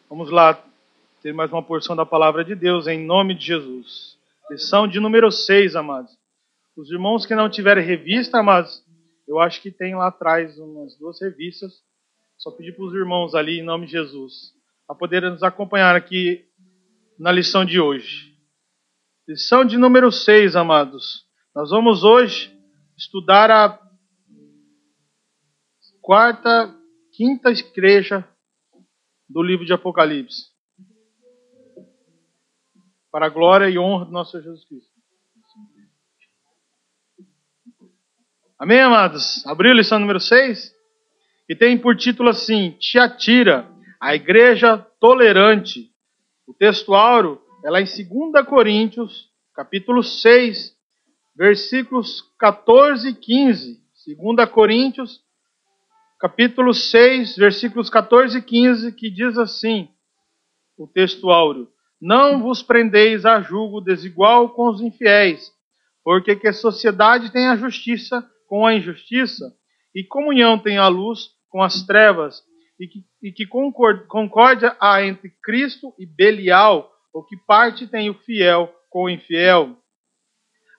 Vamos lá ter mais uma porção da palavra de Deus em nome de Jesus. Lição de número 6, amados. Os irmãos que não tiverem revista, amados, eu acho que tem lá atrás umas 2 revistas. Só pedir para os irmãos ali em nome de Jesus a poderem nos acompanhar aqui na lição de hoje. Lição de número 6, amados. Nós vamos hoje estudar a quinta igreja do livro de Apocalipse. Para a glória e honra do nosso Senhor Jesus Cristo. Amém, amados? Abriu a lição número 6? E tem por título assim, Tiatira, a igreja tolerante. O texto áureo é lá em 2 Coríntios, capítulo 6, versículos 14 e 15. 2 Coríntios, capítulo 6, versículos 14 e 15, que diz assim, o texto áureo. Não vos prendeis a julgo desigual com os infiéis, porque que a sociedade tem a justiça com a injustiça, e comunhão tem a luz com as trevas, e que concórdia há entre Cristo e Belial, ou que parte tem o fiel com o infiel.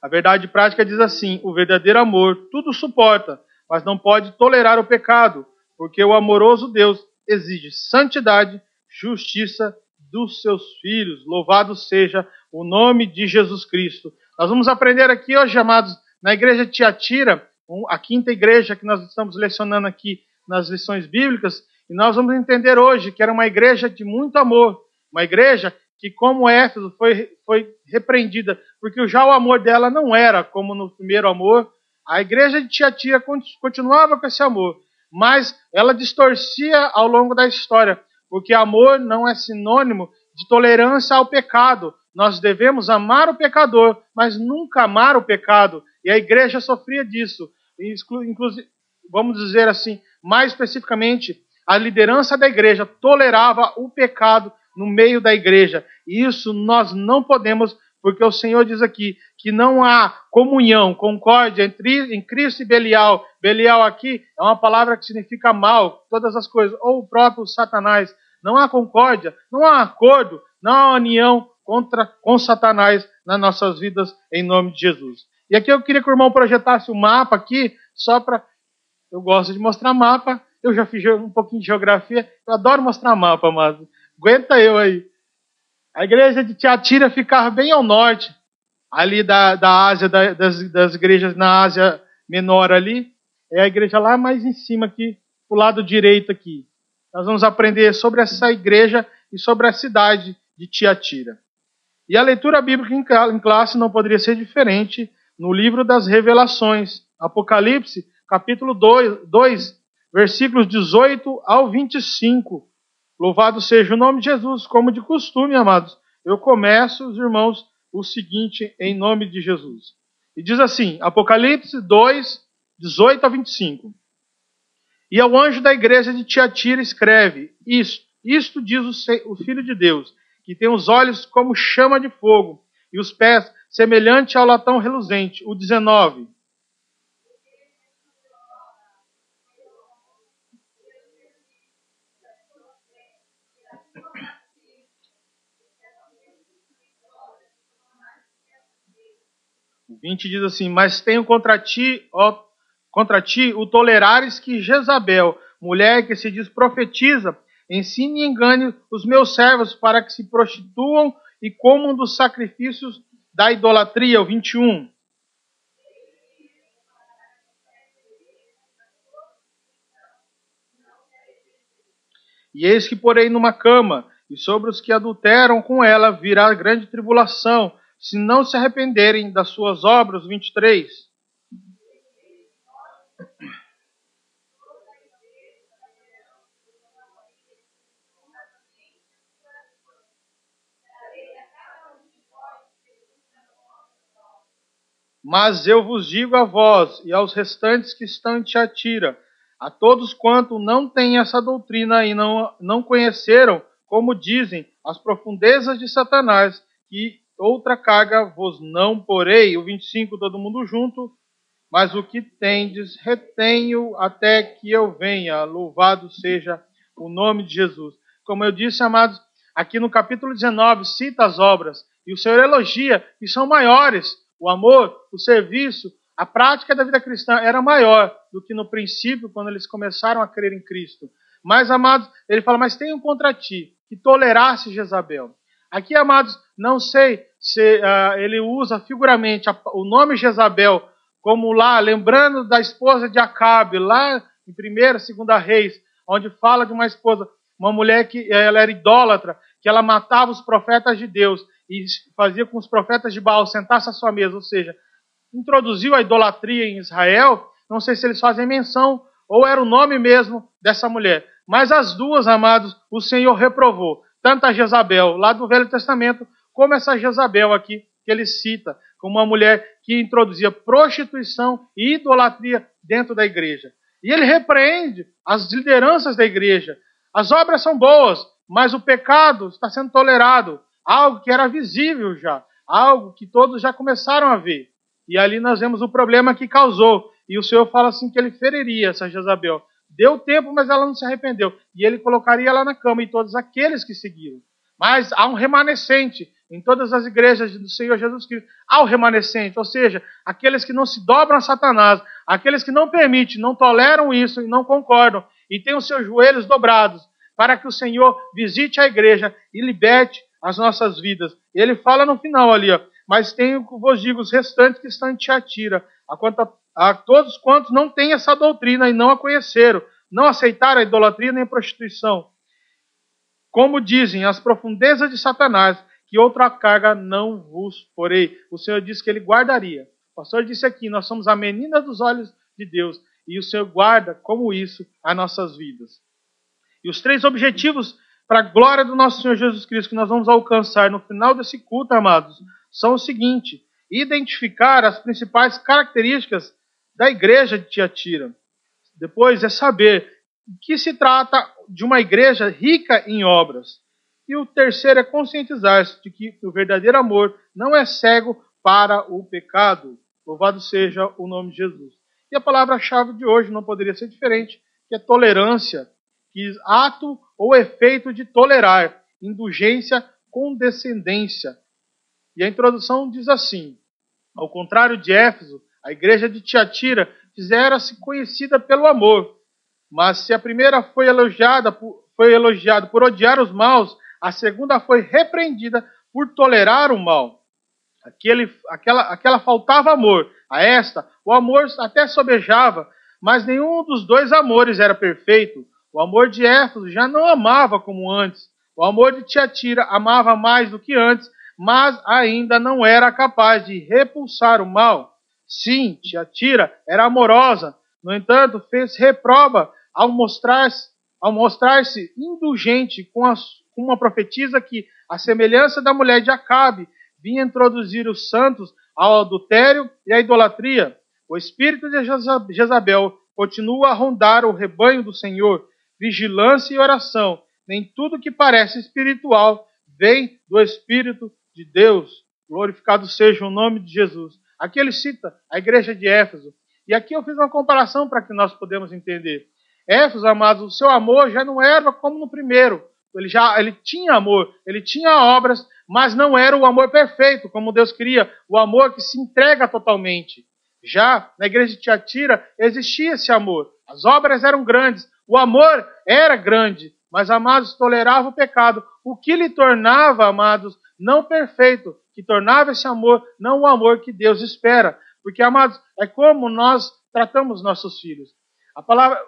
A verdade prática diz assim, o verdadeiro amor tudo suporta, mas não pode tolerar o pecado, porque o amoroso Deus exige santidade, justiça dos seus filhos. Louvado seja o nome de Jesus Cristo. Nós vamos aprender aqui hoje, amados, na igreja de Tiatira, a quinta igreja que nós estamos lecionando aqui nas lições bíblicas, e nós vamos entender hoje que era uma igreja de muito amor, uma igreja que, como Éfeso, foi repreendida, porque já o amor dela não era como no primeiro amor. A igreja de Tiatira continuava com esse amor, mas ela distorcia ao longo da história, porque amor não é sinônimo de tolerância ao pecado. Nós devemos amar o pecador, mas nunca amar o pecado. E a igreja sofria disso. Inclusive, vamos dizer assim, mais especificamente, a liderança da igreja tolerava o pecado no meio da igreja. E isso nós não podemos, porque o Senhor diz aqui que não há comunhão, concórdia em Cristo e Belial. Belial aqui é uma palavra que significa mal, todas as coisas, ou o próprio Satanás. Não há concórdia, não há acordo, não há união com Satanás nas nossas vidas, em nome de Jesus. E aqui eu queria que o irmão projetasse o mapa aqui, só para... Eu gosto de mostrar mapa, eu já fiz um pouquinho de geografia, eu adoro mostrar mapa, mas aguenta eu aí. A igreja de Tiatira ficava bem ao norte, ali da Ásia, das igrejas na Ásia Menor ali. É a igreja lá mais em cima aqui, pro lado direito aqui. Nós vamos aprender sobre essa igreja e sobre a cidade de Tiatira. E a leitura bíblica em classe não poderia ser diferente no livro das Revelações, Apocalipse, capítulo 2, versículos 18 ao 25. Louvado seja o nome de Jesus, como de costume, amados. Eu começo, os irmãos, o seguinte em nome de Jesus. E diz assim, Apocalipse 2, 18 a 25. E ao anjo da igreja de Tiatira escreve, isto diz o Filho de Deus, que tem os olhos como chama de fogo, e os pés semelhante ao latão reluzente. O 19. O 20 diz assim, mas tenho contra ti o tolerares que Jezabel, mulher que se diz profetiza, ensine e engane os meus servos para que se prostituam e comam dos sacrifícios da idolatria. O 21. E eis que porei numa cama, e sobre os que adulteram com ela virá grande tribulação, se não se arrependerem das suas obras. 23. Mas eu vos digo a vós e aos restantes que estão em Tiatira, a todos quanto não têm essa doutrina e não conheceram, como dizem, as profundezas de Satanás, que outra carga vos não porei. O 25, todo mundo junto. Mas o que tendes, retenho até que eu venha. Louvado seja o nome de Jesus. como eu disse, amados, aqui no capítulo 19, cita as obras, e o Senhor elogia que são maiores. O amor, o serviço, a prática da vida cristã era maior do que no princípio, quando eles começaram a crer em Cristo. Mas, amados, ele fala, mas tenho contra ti, que tolerasse Jezabel. Aqui, amados, não sei se ele usa figuramente o nome Jezabel, como lá, lembrando da esposa de Acabe, lá em 1ª, 2ª Reis, onde fala de uma esposa, uma mulher que ela era idólatra, que ela matava os profetas de Deus e fazia com os profetas de Baal sentassem à sua mesa, ou seja, introduziu a idolatria em Israel. Não sei se eles fazem menção ou era o nome mesmo dessa mulher. Mas as duas, amados, o Senhor reprovou. Tanto a Jezabel, lá do Velho Testamento, como essa Jezabel aqui, que ele cita, como uma mulher que introduzia prostituição e idolatria dentro da igreja. E ele repreende as lideranças da igreja. As obras são boas, mas o pecado está sendo tolerado. Algo que era visível já. Algo que todos já começaram a ver. E ali nós vemos o problema que causou. E o Senhor fala assim que ele feriria essa Jezabel. Deu tempo, mas ela não se arrependeu. E ele colocaria ela na cama e todos aqueles que seguiram. Mas há um remanescente em todas as igrejas do Senhor Jesus Cristo. Há um remanescente, ou seja, aqueles que não se dobram a Satanás, aqueles que não permitem, não toleram isso e não concordam, e têm os seus joelhos dobrados, para que o Senhor visite a igreja e liberte as nossas vidas. E ele fala no final ali, ó, mas tenho, vos digo, os restantes que estão em Tiatira, a todos quantos não têm essa doutrina e não a conheceram, não aceitaram a idolatria nem a prostituição. Como dizem, as profundezas de Satanás, que outra carga não vos porei. O Senhor disse que ele guardaria. O pastor disse aqui, nós somos a menina dos olhos de Deus, e o Senhor guarda, como isso, as nossas vidas. E os 3 objetivos para a glória do nosso Senhor Jesus Cristo que nós vamos alcançar no final desse culto, amados, são o seguinte: identificar as principais características da igreja de Tiatira. Depois é saber que se trata de uma igreja rica em obras. E o terceiro é conscientizar-se de que o verdadeiro amor não é cego para o pecado. Louvado seja o nome de Jesus. E a palavra-chave de hoje não poderia ser diferente, que é tolerância, que ato ou efeito de tolerar, indulgência, condescendência. E a introdução diz assim: ao contrário de Éfeso, a igreja de Tiatira fizera-se conhecida pelo amor. Mas se a primeira foi elogiada por odiar os maus, a segunda foi repreendida por tolerar o mal. Aquela faltava amor. A esta, o amor até sobejava, mas nenhum dos dois amores era perfeito. O amor de Éfeso já não amava como antes. O amor de Tiatira amava mais do que antes, mas ainda não era capaz de repulsar o mal. Sim, Tiatira era amorosa, no entanto, fez reprova ao mostrar-se indulgente com uma profetisa que, à semelhança da mulher de Acabe, vinha introduzir os santos ao adultério e à idolatria. O espírito de Jezabel continua a rondar o rebanho do Senhor. Vigilância e oração, nem tudo que parece espiritual vem do Espírito de Deus. Glorificado seja o nome de Jesus. Aqui ele cita a igreja de Éfeso. E aqui eu fiz uma comparação para que nós podemos entender. Éfeso, amados, o seu amor já não era como no primeiro. Ele tinha amor, ele tinha obras, mas não era o amor perfeito, como Deus queria. O amor que se entrega totalmente. Já na igreja de Tiatira existia esse amor. As obras eram grandes, o amor era grande, mas, amados, tolerava o pecado, o que lhe tornava, amados, não perfeito, que tornava esse amor não o amor que Deus espera. Porque, amados, é como nós tratamos nossos filhos. A palavra...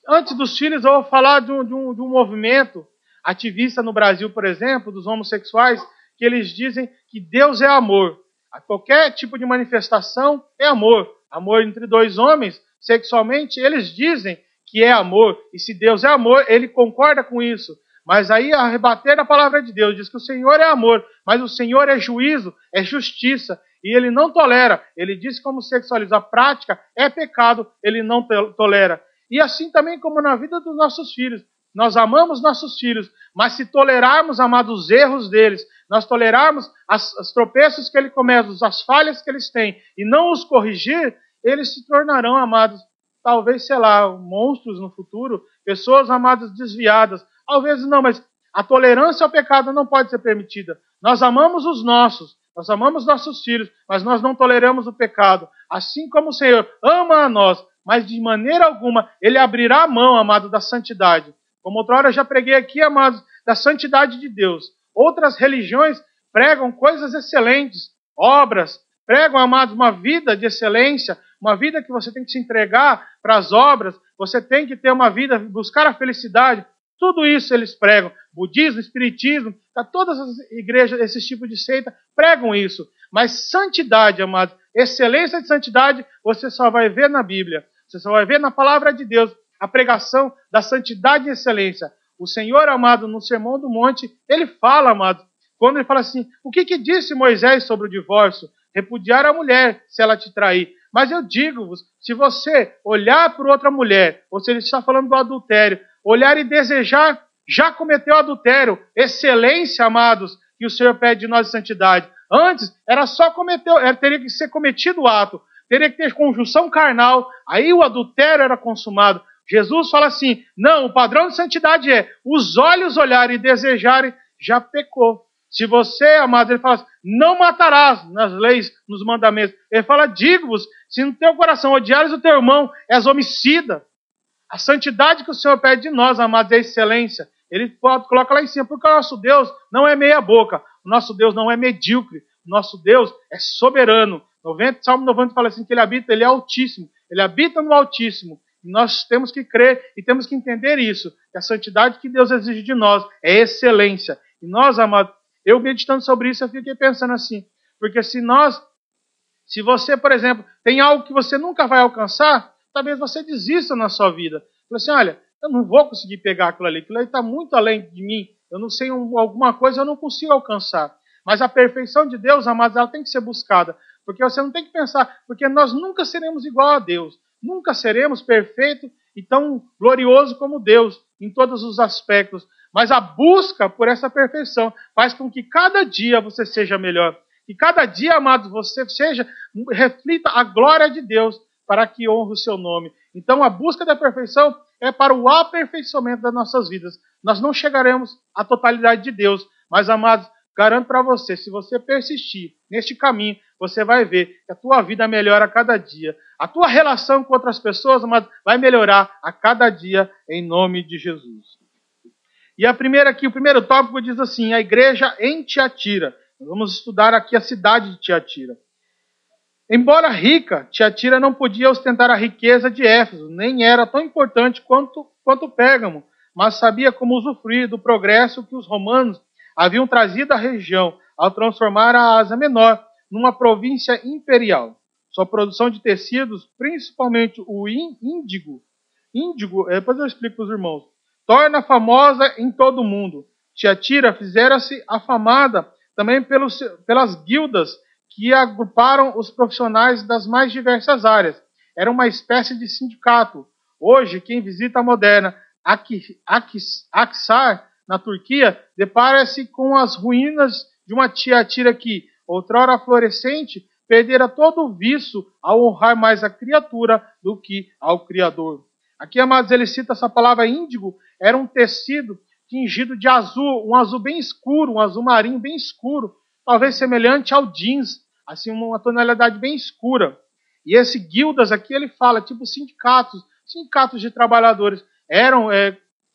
Antes dos filhos, eu vou falar de um movimento ativista no Brasil, por exemplo, dos homossexuais, que eles dizem que Deus é amor. A qualquer tipo de manifestação é amor. Amor entre dois homens, sexualmente, eles dizem que é amor. E se Deus é amor, ele concorda com isso. Mas aí, a rebater a palavra de Deus, diz que o Senhor é amor, mas o Senhor é juízo, é justiça. E ele não tolera. Ele diz que homossexualismo, a prática é pecado, ele não tolera. E assim também como na vida dos nossos filhos. Nós amamos nossos filhos, mas se tolerarmos, amados, os erros deles, nós tolerarmos os tropeços que eles cometem, as falhas que eles têm, e não os corrigir, eles se tornarão, amados, talvez, sei lá, monstros no futuro, pessoas, amadas, desviadas, Às vezes não, mas a tolerância ao pecado não pode ser permitida. Nós amamos os nossos, nós amamos nossos filhos, mas nós não toleramos o pecado. Assim como o Senhor ama a nós, mas de maneira alguma Ele abrirá a mão, amado, da santidade. Como outra hora eu já preguei aqui, amados, da santidade de Deus. Outras religiões pregam coisas excelentes, obras, pregam, amados, uma vida de excelência, uma vida que você tem que se entregar para as obras, você tem que ter uma vida, buscar a felicidade. Tudo isso eles pregam. Budismo, espiritismo, todas as igrejas, esse tipo de seita, pregam isso. Mas santidade, amados, excelência de santidade, você só vai ver na Bíblia. Você só vai ver na palavra de Deus a pregação da santidade e excelência. O Senhor, amado, no Sermão do Monte, ele fala, amado, quando ele fala assim, o que disse Moisés sobre o divórcio? Repudiar a mulher se ela te trair. Mas eu digo-vos, se você olhar por outra mulher, ou se ele está falando do adultério, olhar e desejar, já cometeu adultério. Excelência, amados, que o Senhor pede de nós de santidade. Antes, era só teria que ser cometido o ato, teria que ter conjunção carnal, aí o adultério era consumado. Jesus fala assim, não, o padrão de santidade é os olhos olharem e desejarem, já pecou. Se você, amado, ele fala assim, não matarás nas leis, nos mandamentos. Ele fala, digo-vos, se no teu coração odiares o teu irmão, és homicida. A santidade que o Senhor pede de nós, amados, é excelência. Ele coloca lá em cima, porque o nosso Deus não é meia boca, o nosso Deus não é medíocre, o nosso Deus é soberano. Salmo 90 fala assim, que ele é altíssimo, ele habita no Altíssimo. E nós temos que crer e temos que entender isso, que a santidade que Deus exige de nós é excelência. E nós, amados, eu meditando sobre isso, eu fiquei pensando assim, porque se você, por exemplo, tem algo que você nunca vai alcançar, talvez você desista na sua vida. Fala assim, olha, eu não vou conseguir pegar aquilo ali está muito além de mim, eu não sei alguma coisa, eu não consigo alcançar. Mas a perfeição de Deus, amados, ela tem que ser buscada, porque você não tem que pensar, porque nós nunca seremos igual a Deus, nunca seremos perfeitos e tão glorioso como Deus, em todos os aspectos. Mas a busca por essa perfeição faz com que cada dia você seja melhor. E cada dia, amados, você reflita a glória de Deus para que honre o seu nome. Então a busca da perfeição é para o aperfeiçoamento das nossas vidas. Nós não chegaremos à totalidade de Deus, mas, amados, garanto para você, se você persistir neste caminho, você vai ver que a tua vida melhora a cada dia. A tua relação com outras pessoas, amados, vai melhorar a cada dia em nome de Jesus. E o primeiro tópico diz assim, a igreja em Tiatira. Nós vamos estudar aqui a cidade de Tiatira. Embora rica, Tiatira não podia ostentar a riqueza de Éfeso, nem era tão importante quanto Pérgamo, mas sabia como usufruir do progresso que os romanos haviam trazido à região ao transformar a Ásia Menor numa província imperial. Sua produção de tecidos, principalmente o índigo, depois eu explico para os irmãos, torna famosa em todo o mundo. Tiatira fizera-se afamada também pelas guildas que agruparam os profissionais das mais diversas áreas. Era uma espécie de sindicato. Hoje, quem visita a moderna Aksar, na Turquia, depara-se com as ruínas de uma Tiatira que, outrora florescente, perdera todo o viço ao honrar mais a criatura do que ao Criador. Aqui, amados, ele cita essa palavra índigo, era um tecido tingido de azul, um azul bem escuro, um azul marinho bem escuro, talvez semelhante ao jeans, assim, uma tonalidade bem escura. E esse guildas aqui, ele fala, tipo sindicatos de trabalhadores.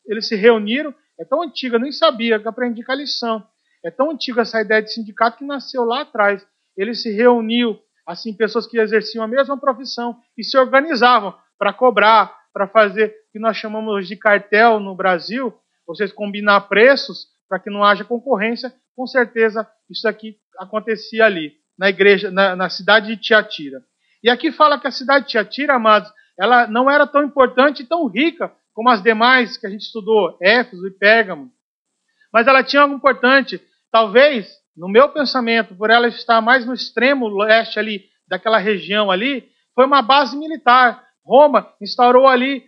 Eles se reuniram, é tão antiga, eu nem sabia, que aprendi com a lição. É tão antiga essa ideia de sindicato que nasceu lá atrás. Ele se reuniu, assim, pessoas que exerciam a mesma profissão e se organizavam para cobrar, para fazer o que nós chamamos de cartel no Brasil, vocês combinar preços para que não haja concorrência. Com certeza isso aqui acontecia ali, na igreja, na cidade de Tiatira. E aqui fala que a cidade de Tiatira, amados, ela não era tão importante e tão rica como as demais que a gente estudou, Éfeso e Pérgamo. Mas ela tinha algo importante. Talvez, no meu pensamento, por ela estar mais no extremo leste ali, daquela região ali, foi uma base militar. Roma instaurou ali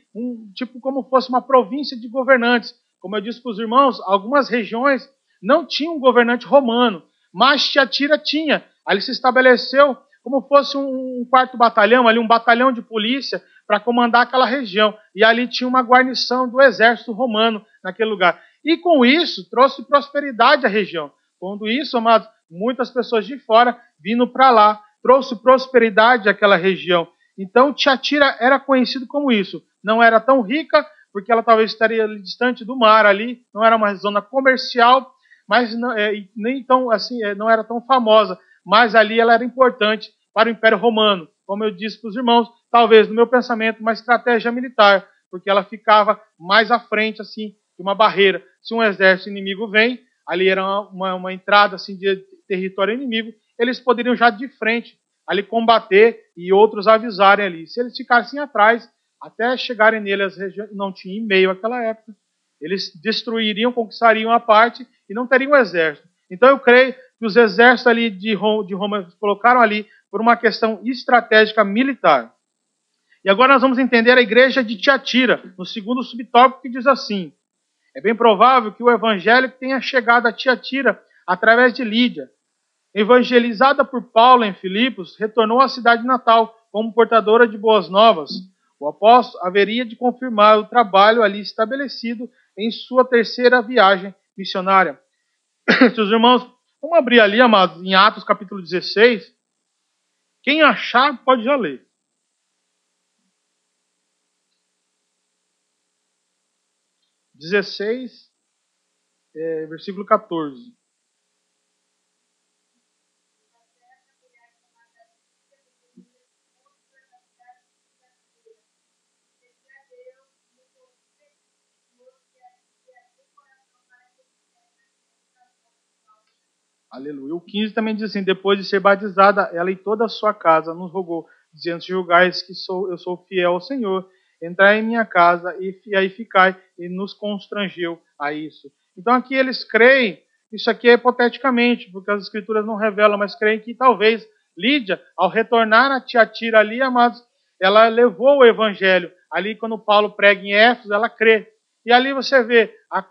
tipo como fosse uma província de governantes. Como eu disse para os irmãos, algumas regiões não tinham um governante romano, mas Tiatira tinha. Ali se estabeleceu como fosse um quarto batalhão, ali um batalhão de polícia para comandar aquela região. E ali tinha uma guarnição do exército romano naquele lugar. E com isso, trouxe prosperidade à região. Quando isso, amados, muitas pessoas de fora vindo para lá, trouxe prosperidade àquela região. Então, Tiatira era conhecido como isso. Não era tão rica, porque ela talvez estaria distante do mar ali, não era uma zona comercial, mas nem tão assim, não era tão famosa, mas ali ela era importante para o Império Romano. Como eu disse para os irmãos, talvez no meu pensamento, uma estratégia militar, porque ela ficava mais à frente assim de uma barreira. Se um exército inimigo vem, ali era uma entrada assim de território inimigo, eles poderiam já de frente ali combater e outros avisarem ali. Se eles ficassem atrás, até chegarem nele, as regiões não tinha e-mail naquela época, eles destruiriam, conquistariam a parte e não teriam exército. Então eu creio que os exércitos ali de Roma colocaram ali por uma questão estratégica militar. E agora nós vamos entender a igreja de Tiatira, no segundo subtópico, que diz assim: é bem provável que o evangelho tenha chegado a Tiatira através de Lídia. Evangelizada por Paulo em Filipos, retornou à cidade natal como portadora de boas novas. O apóstolo haveria de confirmar o trabalho ali estabelecido em sua terceira viagem missionária. Seus irmãos, vamos abrir ali, amados, em Atos capítulo 16. Quem achar, pode já ler. 16, versículo 14. Aleluia. O 15 também diz assim: depois de ser batizada, ela e toda a sua casa nos rogou, dizendo: se julgais que eu sou fiel ao Senhor, entrai em minha casa e aí ficai, e nos constrangeu a isso. Então aqui eles creem, isso aqui é hipoteticamente, porque as escrituras não revelam, mas creem que talvez Lídia, ao retornar a Tiatira ali, amados, ela levou o evangelho. Ali quando Paulo prega em Éfeso, ela crê. E ali você vê a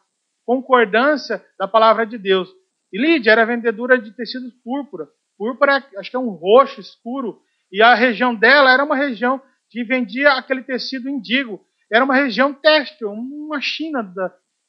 concordância da palavra de Deus. E Lídia era vendedora de tecidos púrpura. Púrpura, acho que é um roxo escuro. E a região dela era uma região que vendia aquele tecido indígeo. Era uma região têxtil, uma China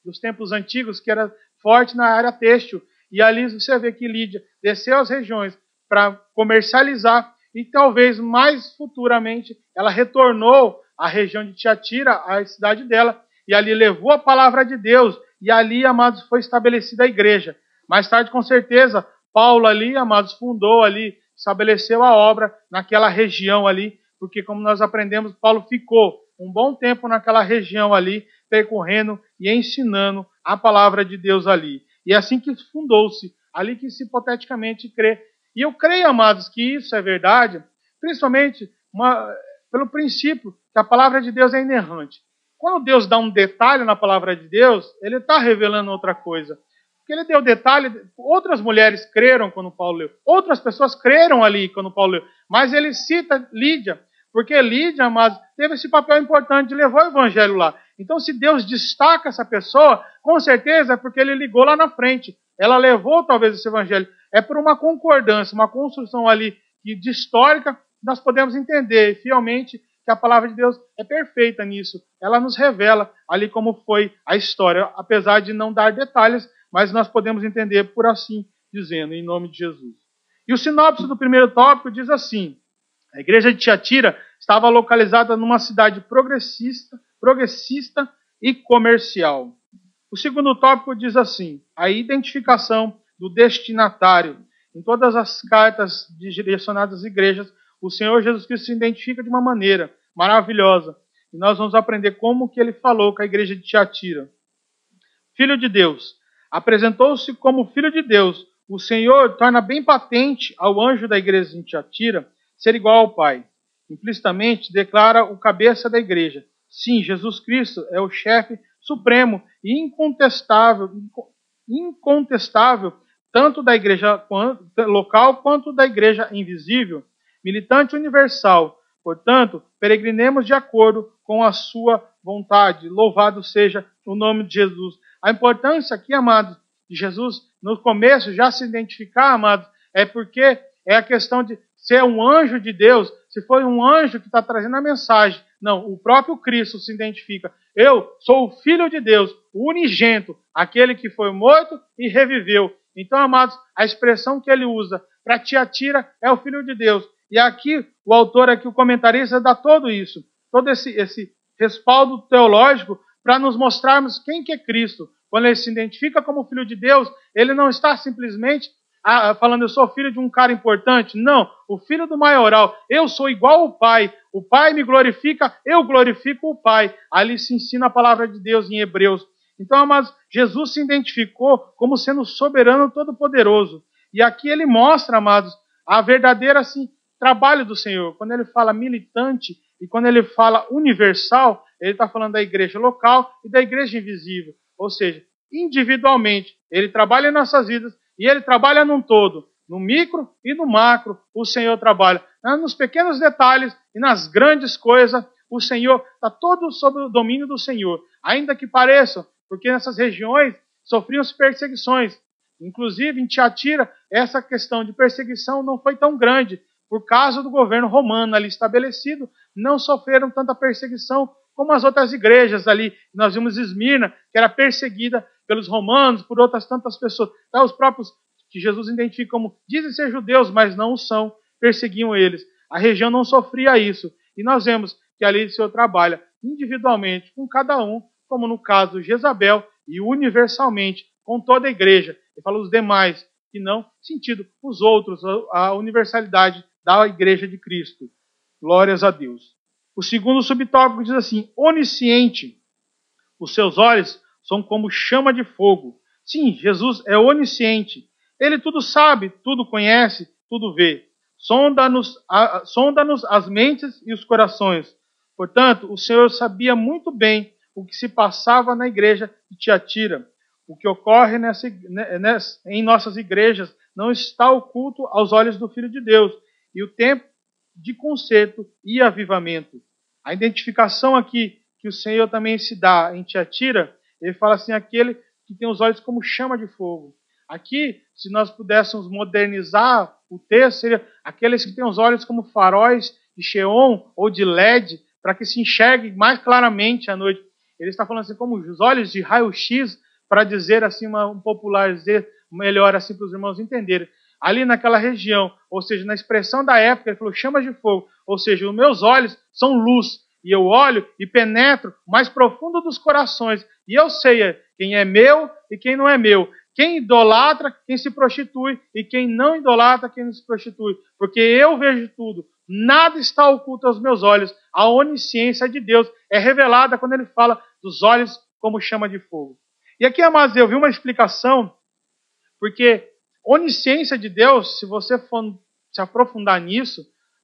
dos tempos antigos, que era forte na área têxtil. E ali você vê que Lídia desceu às regiões para comercializar. E talvez mais futuramente ela retornou à região de Tiatira, à cidade dela. E ali levou a palavra de Deus. E ali, amados, foi estabelecida a igreja. Mais tarde, com certeza, Paulo ali, amados, fundou ali, estabeleceu a obra naquela região ali, porque como nós aprendemos, Paulo ficou um bom tempo naquela região ali, percorrendo e ensinando a palavra de Deus ali. E é assim que fundou-se, ali que se hipoteticamente crê. E eu creio, amados, que isso é verdade, principalmente pelo princípio que a palavra de Deus é inerrante. Quando Deus dá um detalhe na palavra de Deus, ele está revelando outra coisa. Porque ele deu detalhe, outras mulheres creram quando Paulo leu, outras pessoas creram ali quando Paulo leu, mas ele cita Lídia, porque Lídia, amados, teve esse papel importante de levar o evangelho lá. Então, se Deus destaca essa pessoa, com certeza é porque ele ligou lá na frente. Ela levou talvez esse evangelho. É por uma concordância, uma construção ali de histórica, nós podemos entender fielmente que a palavra de Deus é perfeita nisso. Ela nos revela ali como foi a história, apesar de não dar detalhes, mas nós podemos entender por assim dizendo, em nome de Jesus. E o sinopse do primeiro tópico diz assim: a igreja de Tiatira estava localizada numa cidade progressista e comercial. O segundo tópico diz assim: a identificação do destinatário. Em todas as cartas direcionadas às igrejas, o Senhor Jesus Cristo se identifica de uma maneira maravilhosa. E nós vamos aprender como que ele falou com a igreja de Tiatira. Filho de Deus. Apresentou-se como Filho de Deus. O Senhor torna bem patente ao anjo da igreja de Tiatira ser igual ao Pai. Implicitamente declara o cabeça da igreja. Sim, Jesus Cristo é o chefe supremo e incontestável tanto da igreja local quanto da igreja invisível, militante universal. Portanto, peregrinemos de acordo com a sua vontade. Louvado seja o nome de Jesus. A importância aqui, amados, de Jesus, no começo, já se identificar, amados, é porque é a questão de ser um anjo de Deus. Se foi um anjo que está trazendo a mensagem, Não, o próprio Cristo se identifica. Eu sou o Filho de Deus, o unigênito, aquele que foi morto e reviveu. Então, amados, a expressão que ele usa para Tiatira é o Filho de Deus. E aqui, o autor, aqui, o comentarista, dá todo isso, todo esse respaldo teológico para nos mostrarmos quem que é Cristo. Quando ele se identifica como Filho de Deus, ele não está simplesmente falando, eu sou filho de um cara importante. Não, o filho do maioral. Eu sou igual ao Pai. O Pai me glorifica, eu glorifico o Pai. Ali se ensina a palavra de Deus em Hebreus. Então, amados, Jesus se identificou como sendo soberano todo-poderoso. E aqui ele mostra, amados, a verdadeira assim, trabalho do Senhor. Quando ele fala militante e quando ele fala universal, ele está falando da igreja local e da igreja invisível. Ou seja, individualmente, ele trabalha em nossas vidas e ele trabalha num todo. No micro e no macro, o Senhor trabalha. Nos pequenos detalhes e nas grandes coisas, o Senhor está todo sob o domínio do Senhor. Ainda que pareçam, porque nessas regiões sofriam perseguições. Inclusive, em Tiatira, essa questão de perseguição não foi tão grande. Por causa do governo romano ali estabelecido, não sofreram tanta perseguição como as outras igrejas ali. Nós vimos Esmirna, que era perseguida pelos romanos, por outras tantas pessoas. Então, os próprios que Jesus identifica como dizem ser judeus, mas não o são, perseguiam eles. A região não sofria isso. E nós vemos que ali o Senhor trabalha individualmente com cada um, como no caso de Jezabel, e universalmente com toda a igreja. Ele fala os demais, que não sentido os outros, a universalidade da igreja de Cristo. Glórias a Deus. O segundo subtópico diz assim, onisciente. Os seus olhos são como chama de fogo. Sim, Jesus é onisciente. Ele tudo sabe, tudo conhece, tudo vê. Sonda-nos as mentes e os corações. Portanto, o Senhor sabia muito bem o que se passava na igreja de Tiatira. O que ocorre em nossas igrejas não está oculto aos olhos do Filho de Deus. E o tempo de conserto e avivamento. A identificação aqui que o Senhor também se dá em Tiatira, ele fala assim, aquele que tem os olhos como chama de fogo. Aqui, se nós pudéssemos modernizar o texto, seria aqueles que têm os olhos como faróis de xeon ou de LED, para que se enxergue mais claramente à noite. Ele está falando assim, como os olhos de raio-x, para dizer assim, um popular dizer melhor assim para os irmãos entenderem. Ali naquela região, ou seja, na expressão da época, ele falou chamas de fogo, ou seja, os meus olhos são luz, e eu olho e penetro o mais profundo dos corações, e eu sei quem é meu e quem não é meu, quem idolatra, quem se prostitui, e quem não idolatra, quem não se prostitui, porque eu vejo tudo, nada está oculto aos meus olhos, a onisciência de Deus é revelada quando ele fala dos olhos como chama de fogo. E aqui, amados, eu vi uma explicação, porque onisciência de Deus, se você for se aprofundar nisso,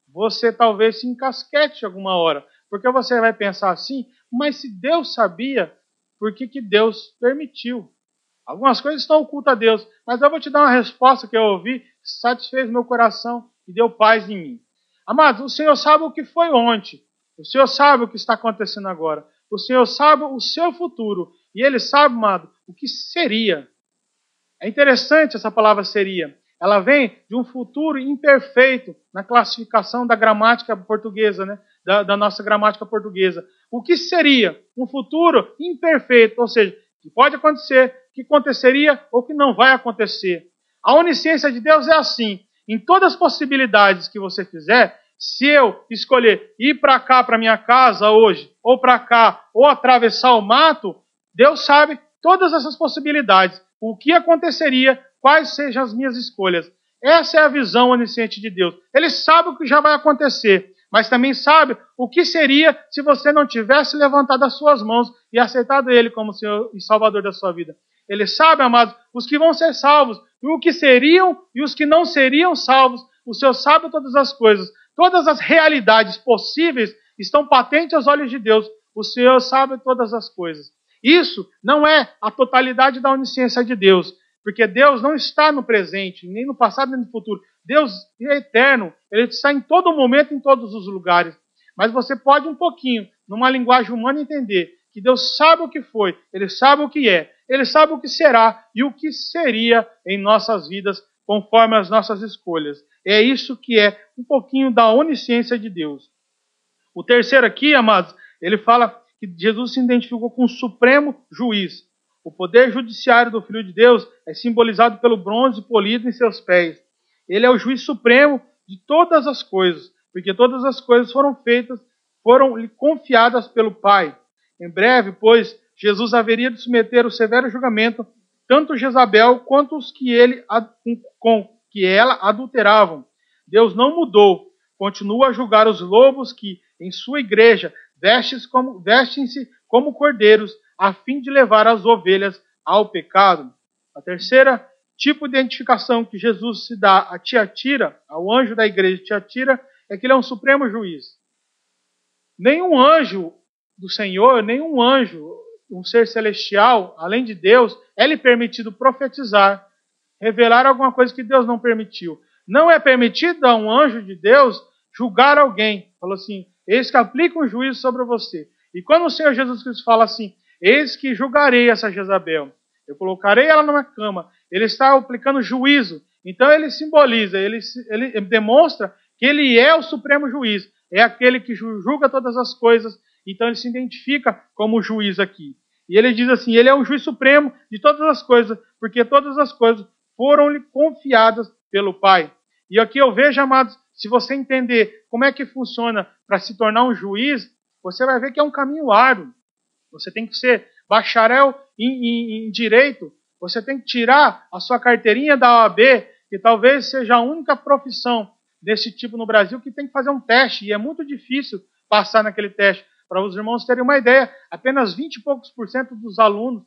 você talvez se encasquete alguma hora. Porque você vai pensar assim, mas se Deus sabia, por que Deus permitiu? Algumas coisas estão ocultas a Deus, mas eu vou te dar uma resposta que eu ouvi, satisfez meu coração e deu paz em mim. Amados, o Senhor sabe o que foi ontem. O Senhor sabe o que está acontecendo agora. O Senhor sabe o seu futuro. E Ele sabe, amado, o que seria. É interessante essa palavra seria. Ela vem de um futuro imperfeito na classificação da gramática portuguesa, né? Da nossa gramática portuguesa. O que seria? Um futuro imperfeito, ou seja, que pode acontecer, que aconteceria ou que não vai acontecer. A onisciência de Deus é assim. Em todas as possibilidades que você fizer, se eu escolher ir para cá, para minha casa hoje, ou para cá, ou atravessar o mato, Deus sabe todas essas possibilidades. O que aconteceria, quais sejam as minhas escolhas. Essa é a visão onisciente de Deus. Ele sabe o que já vai acontecer, mas também sabe o que seria se você não tivesse levantado as suas mãos e aceitado Ele como Senhor e Salvador da sua vida. Ele sabe, amados, os que vão ser salvos, e o que seriam e os que não seriam salvos. O Senhor sabe todas as coisas. Todas as realidades possíveis estão patentes aos olhos de Deus. O Senhor sabe todas as coisas. Isso não é a totalidade da onisciência de Deus, porque Deus não está no presente, nem no passado, nem no futuro. Deus é eterno, Ele está em todo momento, em todos os lugares. Mas você pode um pouquinho, numa linguagem humana, entender que Deus sabe o que foi, Ele sabe o que é, Ele sabe o que será e o que seria em nossas vidas, conforme as nossas escolhas. É isso que é um pouquinho da onisciência de Deus. O terceiro aqui, amados, ele fala que Jesus se identificou com o supremo juiz. O poder judiciário do Filho de Deus é simbolizado pelo bronze polido em seus pés. Ele é o juiz supremo de todas as coisas, porque todas as coisas foram-lhe confiadas pelo Pai. Em breve, pois, Jesus haveria de submeter o severo julgamento, tanto Jezabel quanto os que ela adulteravam. Deus não mudou, continua a julgar os lobos que, em sua igreja, vestem-se como cordeiros, a fim de levar as ovelhas ao pecado. A terceira tipo de identificação que Jesus se dá a Tiatira, ao anjo da igreja de Tiatira, é que ele é um supremo juiz. Nenhum anjo do Senhor, nenhum anjo, um ser celestial, além de Deus, é-lhe permitido profetizar, revelar alguma coisa que Deus não permitiu. Não é permitido a um anjo de Deus julgar alguém. Falou assim, eis que aplica um juízo sobre você. E quando o Senhor Jesus Cristo fala assim, eis que julgarei essa Jezabel, eu colocarei ela numa cama, ele está aplicando juízo. Então ele simboliza, ele demonstra que ele é o supremo juiz, é aquele que julga todas as coisas, então ele se identifica como juiz aqui. E ele diz assim, ele é o juiz supremo de todas as coisas, porque todas as coisas foram-lhe confiadas pelo Pai. E aqui eu vejo, amados, se você entender como é que funciona para se tornar um juiz, você vai ver que é um caminho árduo. Você tem que ser bacharel em direito, você tem que tirar a sua carteirinha da OAB, que talvez seja a única profissão desse tipo no Brasil que tem que fazer um teste, e é muito difícil passar naquele teste. Para os irmãos terem uma ideia, apenas 20 e poucos % dos alunos,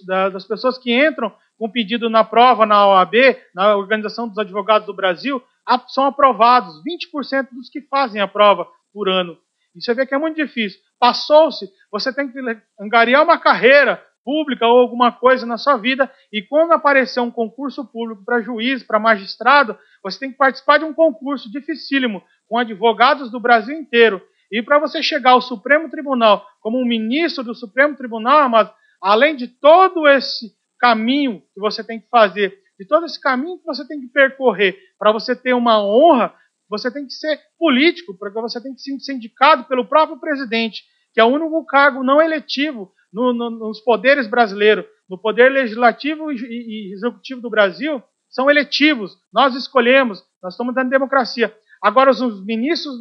das pessoas que entram com pedido na prova na OAB, na Organização dos Advogados do Brasil, são aprovados, 20% dos que fazem a prova por ano. E você vê que é muito difícil. Passou-se, você tem que angariar uma carreira pública ou alguma coisa na sua vida, e quando aparecer um concurso público para juiz, para magistrado, você tem que participar de um concurso dificílimo, com advogados do Brasil inteiro. E para você chegar ao Supremo Tribunal, como um ministro do Supremo Tribunal, amados, além de todo esse caminho que você tem que fazer, de todo esse caminho que você tem que percorrer, para você ter uma honra, você tem que ser político, porque você tem que ser indicado pelo próprio presidente, que é o único cargo não eletivo nos poderes brasileiros. No poder legislativo e executivo do Brasil, são eletivos. Nós escolhemos, nós estamos dando democracia. Agora, os ministros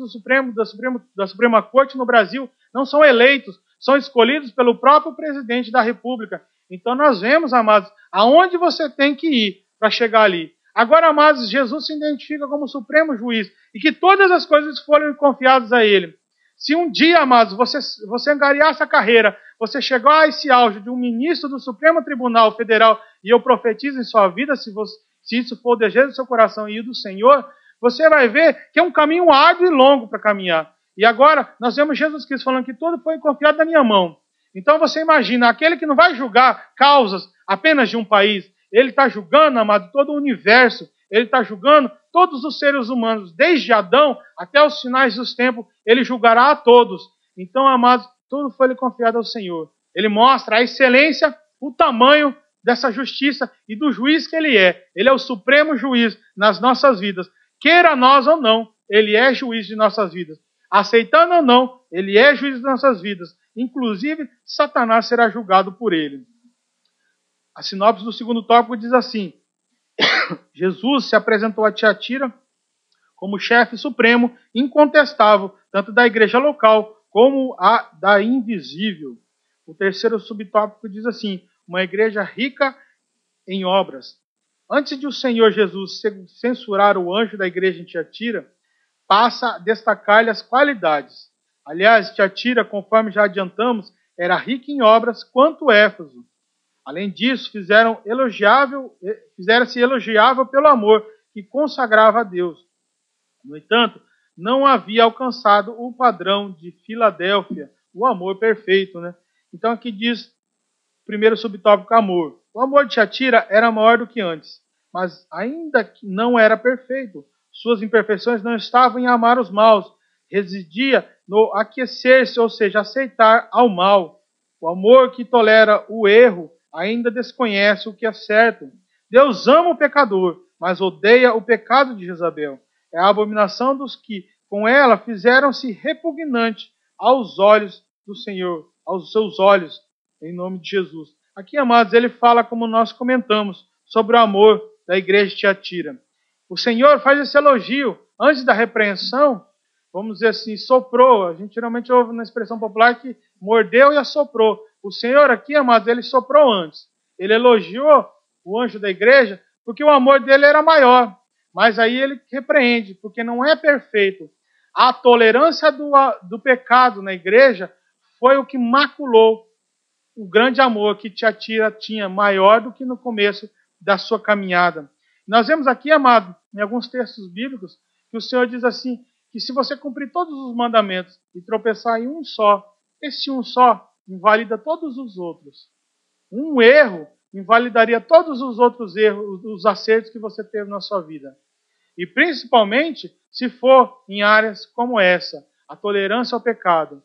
da Suprema Corte no Brasil não são eleitos, são escolhidos pelo próprio presidente da República. Então, nós vemos, amados, aonde você tem que ir para chegar ali. Agora, amados, Jesus se identifica como supremo juiz e que todas as coisas foram confiadas a ele. Se um dia, amados, você angariar essa carreira, você chegar a esse auge de um ministro do Supremo Tribunal Federal, e eu profetizo em sua vida, se isso for o desejo do seu coração e do Senhor, você vai ver que é um caminho árduo e longo para caminhar. E agora, nós vemos Jesus Cristo falando que tudo foi confiado na minha mão. Então você imagina, aquele que não vai julgar causas apenas de um país, ele está julgando, amado, todo o universo, ele está julgando todos os seres humanos, desde Adão até os finais dos tempos, ele julgará a todos. Então, amados, tudo foi confiado ao Senhor. Ele mostra a excelência, o tamanho dessa justiça e do juiz que ele é. Ele é o supremo juiz nas nossas vidas. Queira nós ou não, ele é juiz de nossas vidas. Aceitando ou não, ele é juiz de nossas vidas. Inclusive, Satanás será julgado por ele. A sinopse do segundo tópico diz assim: Jesus se apresentou a Tiatira como chefe supremo, incontestável, tanto da igreja local como a da invisível. O terceiro subtópico diz assim: uma igreja rica em obras. Antes de o Senhor Jesus censurar o anjo da igreja em Tiatira, passa a destacar-lhe as qualidades. Aliás, Tiatira, conforme já adiantamos, era rica em obras quanto Éfeso. Além disso, fizera-se elogiável pelo amor que consagrava a Deus. No entanto, não havia alcançado o padrão de Filadélfia, o amor perfeito, né? Então aqui diz, primeiro subtópico, amor. O amor de Tiatira era maior do que antes, mas ainda que não era perfeito. Suas imperfeições não estavam em amar os maus, residia no aquecer-se, ou seja, aceitar ao mal. O amor que tolera o erro ainda desconhece o que é certo. Deus ama o pecador, mas odeia o pecado de Jezabel. É a abominação dos que com ela fizeram-se repugnante aos olhos do Senhor, aos seus olhos, em nome de Jesus. Aqui, amados, ele fala, como nós comentamos, sobre o amor da igreja de Tiatira. O Senhor faz esse elogio antes da repreensão, vamos dizer assim, soprou. A gente geralmente ouve na expressão popular que mordeu e assoprou. O Senhor aqui, amados, ele soprou antes. Ele elogiou o anjo da igreja porque o amor dele era maior. Mas aí ele repreende, porque não é perfeito. A tolerância do pecado na igreja foi o que maculou o grande amor que Tiatira tinha, maior do que no começo da sua caminhada. Nós vemos aqui, amado, em alguns textos bíblicos, que o Senhor diz assim, que se você cumprir todos os mandamentos e tropeçar em um só, esse um só invalida todos os outros. Um erro invalidaria todos os outros erros, os acertos que você teve na sua vida. E principalmente se for em áreas como essa, a tolerância ao pecado.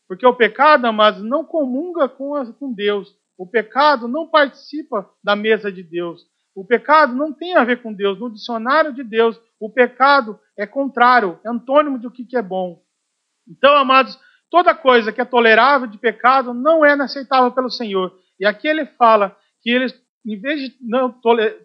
Porque o pecado, amados, não comunga com Deus. O pecado não participa da mesa de Deus. O pecado não tem a ver com Deus. No dicionário de Deus, o pecado é contrário, é antônimo do que é bom. Então, amados, toda coisa que é tolerável de pecado não é aceitável pelo Senhor. E aqui ele fala que eles, em vez de não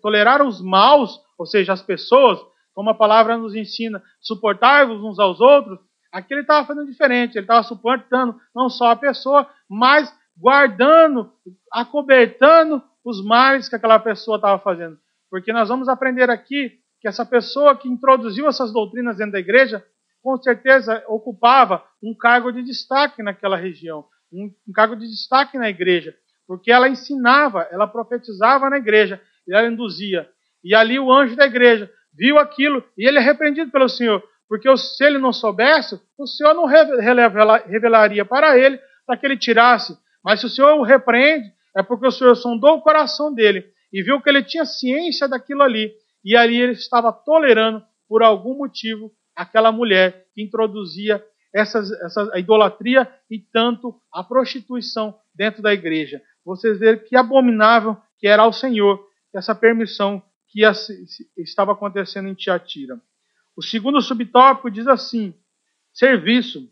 tolerar os maus, ou seja, as pessoas, como a palavra nos ensina, suportar-vos uns aos outros, aqui ele estava fazendo diferente. Ele estava suportando não só a pessoa, mas guardando, acobertando os males que aquela pessoa estava fazendo. Porque nós vamos aprender aqui que essa pessoa que introduziu essas doutrinas dentro da igreja, com certeza ocupava um cargo de destaque naquela região, um cargo de destaque na igreja, porque ela ensinava, ela profetizava na igreja, e ela induzia. E ali o anjo da igreja viu aquilo, e ele é repreendido pelo Senhor, porque se ele não soubesse, o Senhor não revelaria para ele, para que ele tirasse. Mas se o Senhor o repreende, é porque o Senhor sondou o coração dele, e viu que ele tinha ciência daquilo ali, e ali ele estava tolerando, por algum motivo, aquela mulher que introduzia a idolatria e tanto a prostituição dentro da igreja. Vocês verem que abominável que era ao Senhor essa permissão que estava acontecendo em Tiatira. O segundo subtópico diz assim, serviço.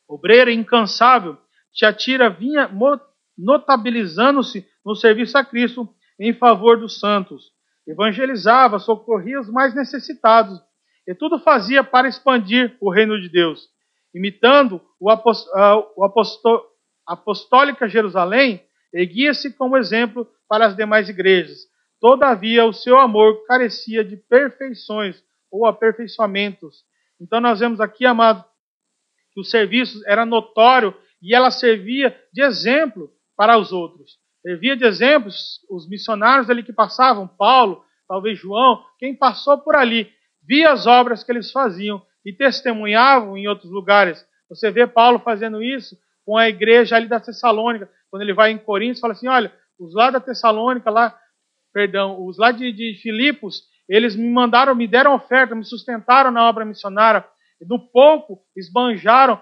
Obreira incansável, Tiatira vinha notabilizando-se no serviço a Cristo em favor dos santos. Evangelizava, socorria os mais necessitados, e tudo fazia para expandir o reino de Deus. Imitando apostólica Jerusalém, erguia-se como exemplo para as demais igrejas. Todavia, o seu amor carecia de perfeições ou aperfeiçoamentos. Então nós vemos aqui, amado, que o serviço era notório e ela servia de exemplo para os outros. Servia de exemplo os missionários ali que passavam, Paulo, talvez João, quem passou por ali, via as obras que eles faziam e testemunhavam em outros lugares. Você vê Paulo fazendo isso com a igreja ali da Tessalônica, quando ele vai em Coríntios, fala assim, olha, os lá da Tessalônica, os lá de Filipos, eles me deram oferta, me sustentaram na obra missionária, e no pouco esbanjaram,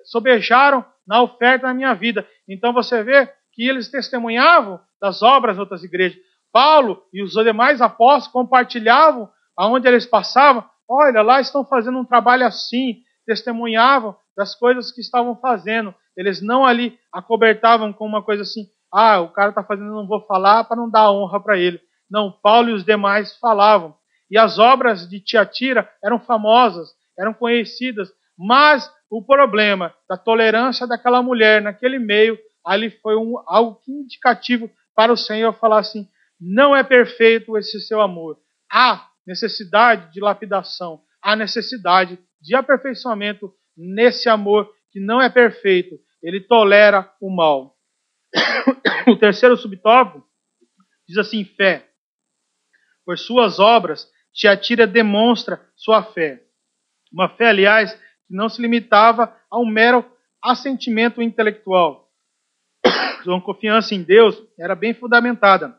sobejaram na oferta da minha vida. Então você vê que eles testemunhavam das obras de outras igrejas. Paulo e os demais apóstolos compartilhavam aonde eles passavam, olha, lá estão fazendo um trabalho assim, testemunhavam das coisas que estavam fazendo. Eles não ali acobertavam com uma coisa assim, o cara está fazendo, eu não vou falar para não dar honra para ele. Não, Paulo e os demais falavam. E as obras de Tiatira eram famosas, eram conhecidas, mas o problema da tolerância daquela mulher naquele meio, ali foi algo indicativo para o Senhor falar assim, não é perfeito esse seu amor. Há necessidade de lapidação, há necessidade de aperfeiçoamento nesse amor que não é perfeito. Ele tolera o mal. O terceiro subtópico diz assim, fé. Por suas obras, Tiatira demonstra sua fé. Uma fé, aliás, que não se limitava a um mero assentimento intelectual. Sua confiança em Deus era bem fundamentada.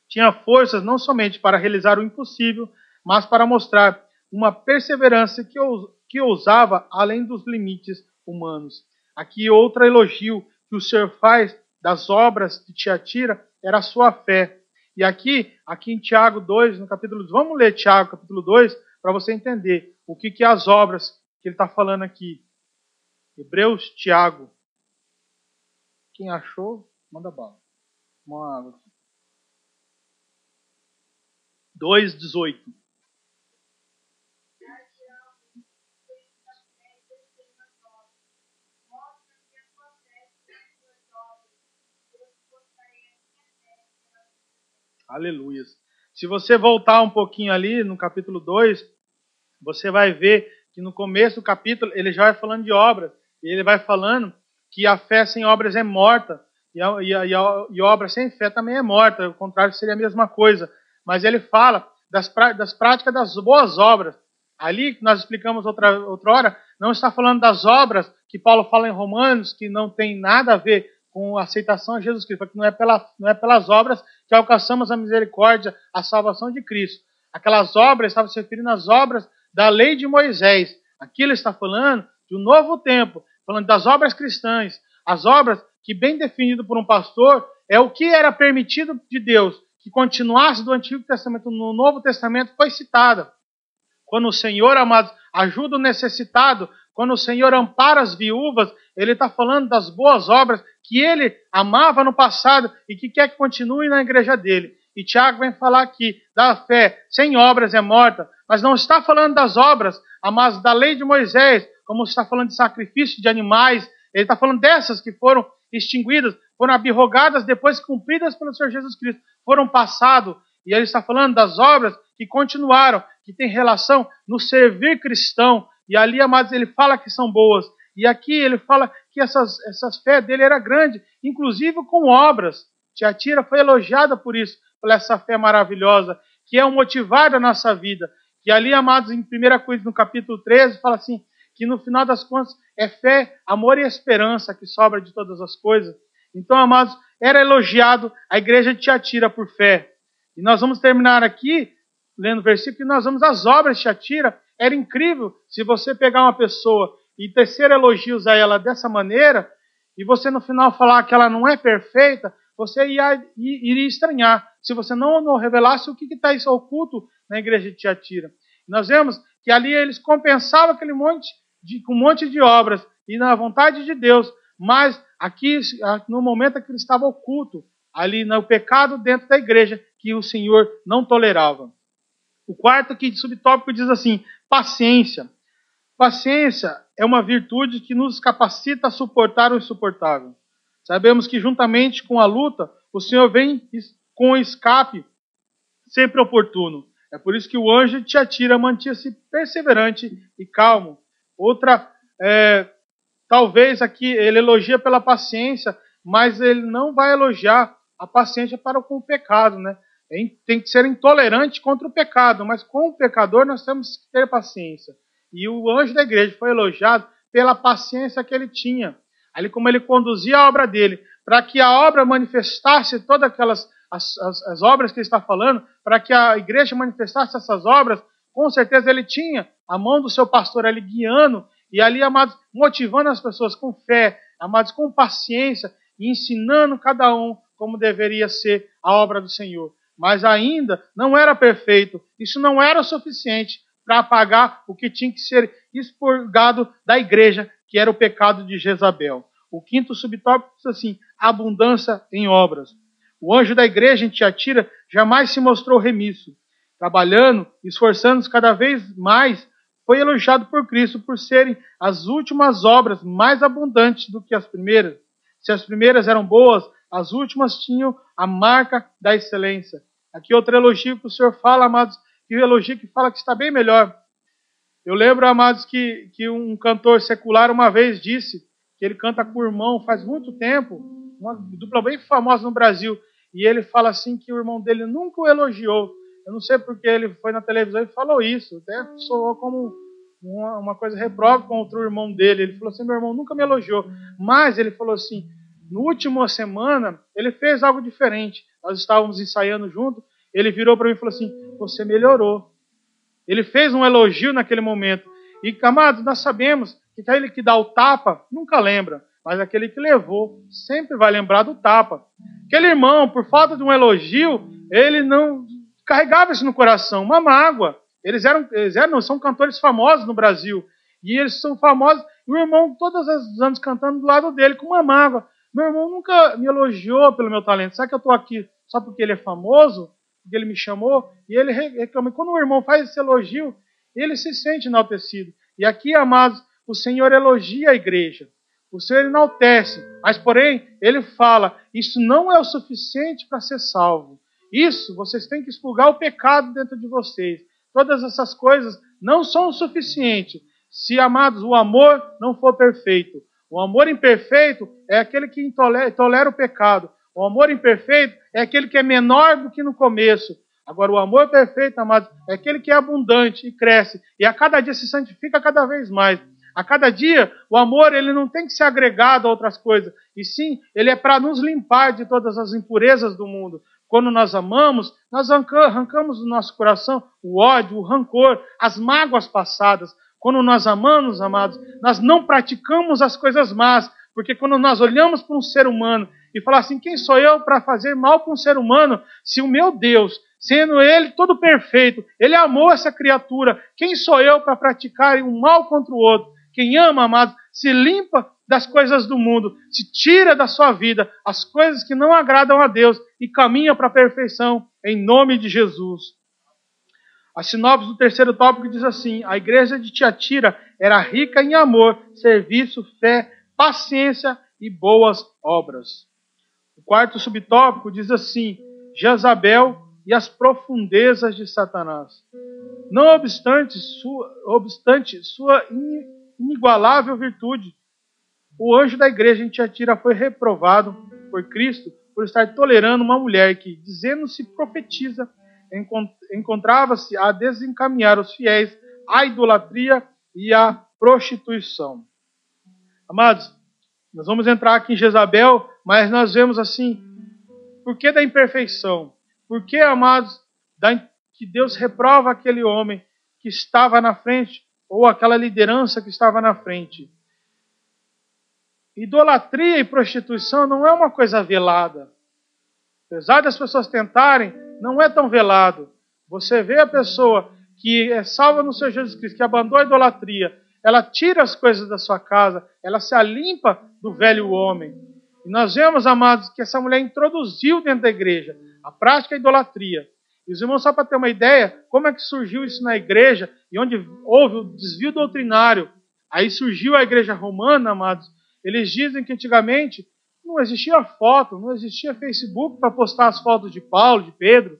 Tinha forças não somente para realizar o impossível, mas para mostrar uma perseverança que ousava além dos limites humanos. Aqui outro elogio que o Senhor faz das obras de Tiatira era a sua fé. E aqui em Tiago 2, no capítulo 2, vamos ler Tiago capítulo 2, para você entender o que as obras que ele está falando aqui. Hebreus, Tiago. Quem achou, manda bala. Uma água. 2:18. Aleluia. Se você voltar um pouquinho ali no capítulo 2, você vai ver que no começo do capítulo ele já vai falando de obras. E ele vai falando que a fé sem obras é morta. E obra sem fé também é morta. O contrário seria a mesma coisa. Mas ele fala das práticas das boas obras. Ali, que nós explicamos outra hora, não está falando das obras que Paulo fala em Romanos, que não tem nada a ver com a aceitação a Jesus Cristo, porque não é pelas obras que alcançamos a misericórdia, a salvação de Cristo. Aquelas obras, estava se referindo às obras da lei de Moisés. Aqui ele está falando de um novo tempo, falando das obras cristãs, as obras que, bem definido por um pastor, é o que era permitido de Deus, que continuasse do Antigo Testamento no Novo Testamento, foi citada. Quando o Senhor, amados, ajuda o necessitado, quando o Senhor ampara as viúvas, ele está falando das boas obras que ele amava no passado e que quer que continue na igreja dele. E Tiago vem falar aqui da fé sem obras é morta, mas não está falando das obras, amados, da lei de Moisés, como está falando de sacrifício de animais. Ele está falando dessas que foram extinguidas, foram abrogadas depois cumpridas pelo Senhor Jesus Cristo, foram passado. E ele está falando das obras que continuaram, que tem relação no servir cristão. E ali, amados, ele fala que são boas. E aqui ele fala que essas fé dele era grande, inclusive com obras. Tiatira foi elogiada por isso, por essa fé maravilhosa, que é o motivar da nossa vida. Que ali, amados, em 1 Coríntios, no capítulo 13, fala assim, que no final das contas é fé, amor e esperança que sobra de todas as coisas. Então, amados, era elogiado a igreja de Tiatira por fé. E nós vamos terminar aqui, lendo o versículo, e nós vamos às obras de Tiatira. Era incrível se você pegar uma pessoa e tecer elogios a ela dessa maneira, e você no final falar que ela não é perfeita, você iria estranhar, se você não revelasse o que está oculto na igreja de Tiatira. Nós vemos que ali eles compensavam aquele com um monte de obras, e na vontade de Deus, mas aqui, no momento que ele estava oculto, ali no pecado dentro da igreja, que o Senhor não tolerava. O quarto aqui de subtópico diz assim, paciência. Paciência é uma virtude que nos capacita a suportar o insuportável. Sabemos que juntamente com a luta, o Senhor vem com o escape sempre oportuno. É por isso que o anjo de Tiatira mantinha-se perseverante e calmo. Outra, talvez aqui ele elogia pela paciência, mas ele não vai elogiar a paciência para com o pecado, né? Tem que ser intolerante contra o pecado, mas com o pecador nós temos que ter paciência. E o anjo da igreja foi elogiado pela paciência que ele tinha. Ali como ele conduzia a obra dele, para que a obra manifestasse todas aquelas as obras que ele está falando, para que a igreja manifestasse essas obras, com certeza ele tinha a mão do seu pastor ali guiando, e ali, amados, motivando as pessoas com fé, amados, com paciência, e ensinando cada um como deveria ser a obra do Senhor. Mas ainda não era perfeito, isso não era o suficiente para apagar o que tinha que ser expurgado da igreja, que era o pecado de Jezabel. O quinto subtópico diz assim, abundância em obras. O anjo da igreja em Tiatira jamais se mostrou remisso. Trabalhando, esforçando-se cada vez mais, foi elogiado por Cristo por serem as últimas obras mais abundantes do que as primeiras. Se as primeiras eram boas, as últimas tinham a marca da excelência. Aqui outro elogio que o Senhor fala, amados, que o elogio que fala que está bem melhor. Eu lembro, amados, que um cantor secular uma vez disse que ele canta com o irmão faz muito tempo, uma dupla bem famosa no Brasil, e ele fala assim que o irmão dele nunca o elogiou. Eu não sei porque ele foi na televisão e falou isso, até soou como uma coisa reprova contra o irmão dele. Ele falou assim, meu irmão nunca me elogiou, mas ele falou assim, no último semana, ele fez algo diferente. Nós estávamos ensaiando junto, ele virou para mim e falou assim, você melhorou. Ele fez um elogio naquele momento. E, amados, nós sabemos que aquele que dá o tapa nunca lembra, mas aquele que levou sempre vai lembrar do tapa. Aquele irmão, por falta de um elogio, ele não carregava isso no coração, uma mágoa. Eles são cantores famosos no Brasil. E eles são famosos. E o irmão, todos os anos, cantando do lado dele com uma mágoa. Meu irmão nunca me elogiou pelo meu talento. Será que eu estou aqui só porque ele é famoso? Porque ele me chamou? E ele reclama. E quando o irmão faz esse elogio, ele se sente enaltecido. E aqui, amados, o Senhor elogia a igreja. O Senhor enaltece. Mas, porém, ele fala, isso não é o suficiente para ser salvo. Isso, vocês têm que expurgar o pecado dentro de vocês. Todas essas coisas não são o suficiente. Se, amados, o amor não for perfeito. O amor imperfeito é aquele que tolera o pecado. O amor imperfeito é aquele que é menor do que no começo. Agora, o amor perfeito, amados, é aquele que é abundante e cresce. E a cada dia se santifica cada vez mais. A cada dia, o amor ele não tem que ser agregado a outras coisas. E sim, ele é para nos limpar de todas as impurezas do mundo. Quando nós amamos, nós arrancamos do nosso coração o ódio, o rancor, as mágoas passadas. Quando nós amamos, amados, nós não praticamos as coisas más. Porque quando nós olhamos para um ser humano e falamos assim, quem sou eu para fazer mal para um ser humano? Se o meu Deus, sendo Ele todo perfeito, Ele amou essa criatura, quem sou eu para praticar um mal contra o outro? Quem ama, amados, se limpa das coisas do mundo, se tira da sua vida as coisas que não agradam a Deus e caminha para a perfeição em nome de Jesus. A sinopse do terceiro tópico diz assim, a igreja de Tiatira era rica em amor, serviço, fé, paciência e boas obras. O quarto subtópico diz assim, Jezabel e as profundezas de Satanás. Não obstante sua inigualável virtude, o anjo da igreja em Tiatira foi reprovado por Cristo por estar tolerando uma mulher que, dizendo-se profetiza, encontrava-se a desencaminhar os fiéis à idolatria e à prostituição. Amados, nós vamos entrar aqui em Jezabel, mas nós vemos assim, por que da imperfeição? Por que, amados, que Deus reprova aquele homem que estava na frente, ou aquela liderança que estava na frente? Idolatria e prostituição não é uma coisa velada. Apesar das pessoas tentarem, não é tão velado. Você vê a pessoa que é salva no Senhor Jesus Cristo, que abandonou a idolatria, ela tira as coisas da sua casa, ela se alimpa do velho homem. E nós vemos, amados, que essa mulher introduziu dentro da igreja a prática da idolatria. E os irmãos, só para ter uma ideia, como é que surgiu isso na igreja, e onde houve o desvio doutrinário, aí surgiu a igreja romana, amados. Eles dizem que antigamente não existia foto, não existia Facebook para postar as fotos de Paulo, de Pedro,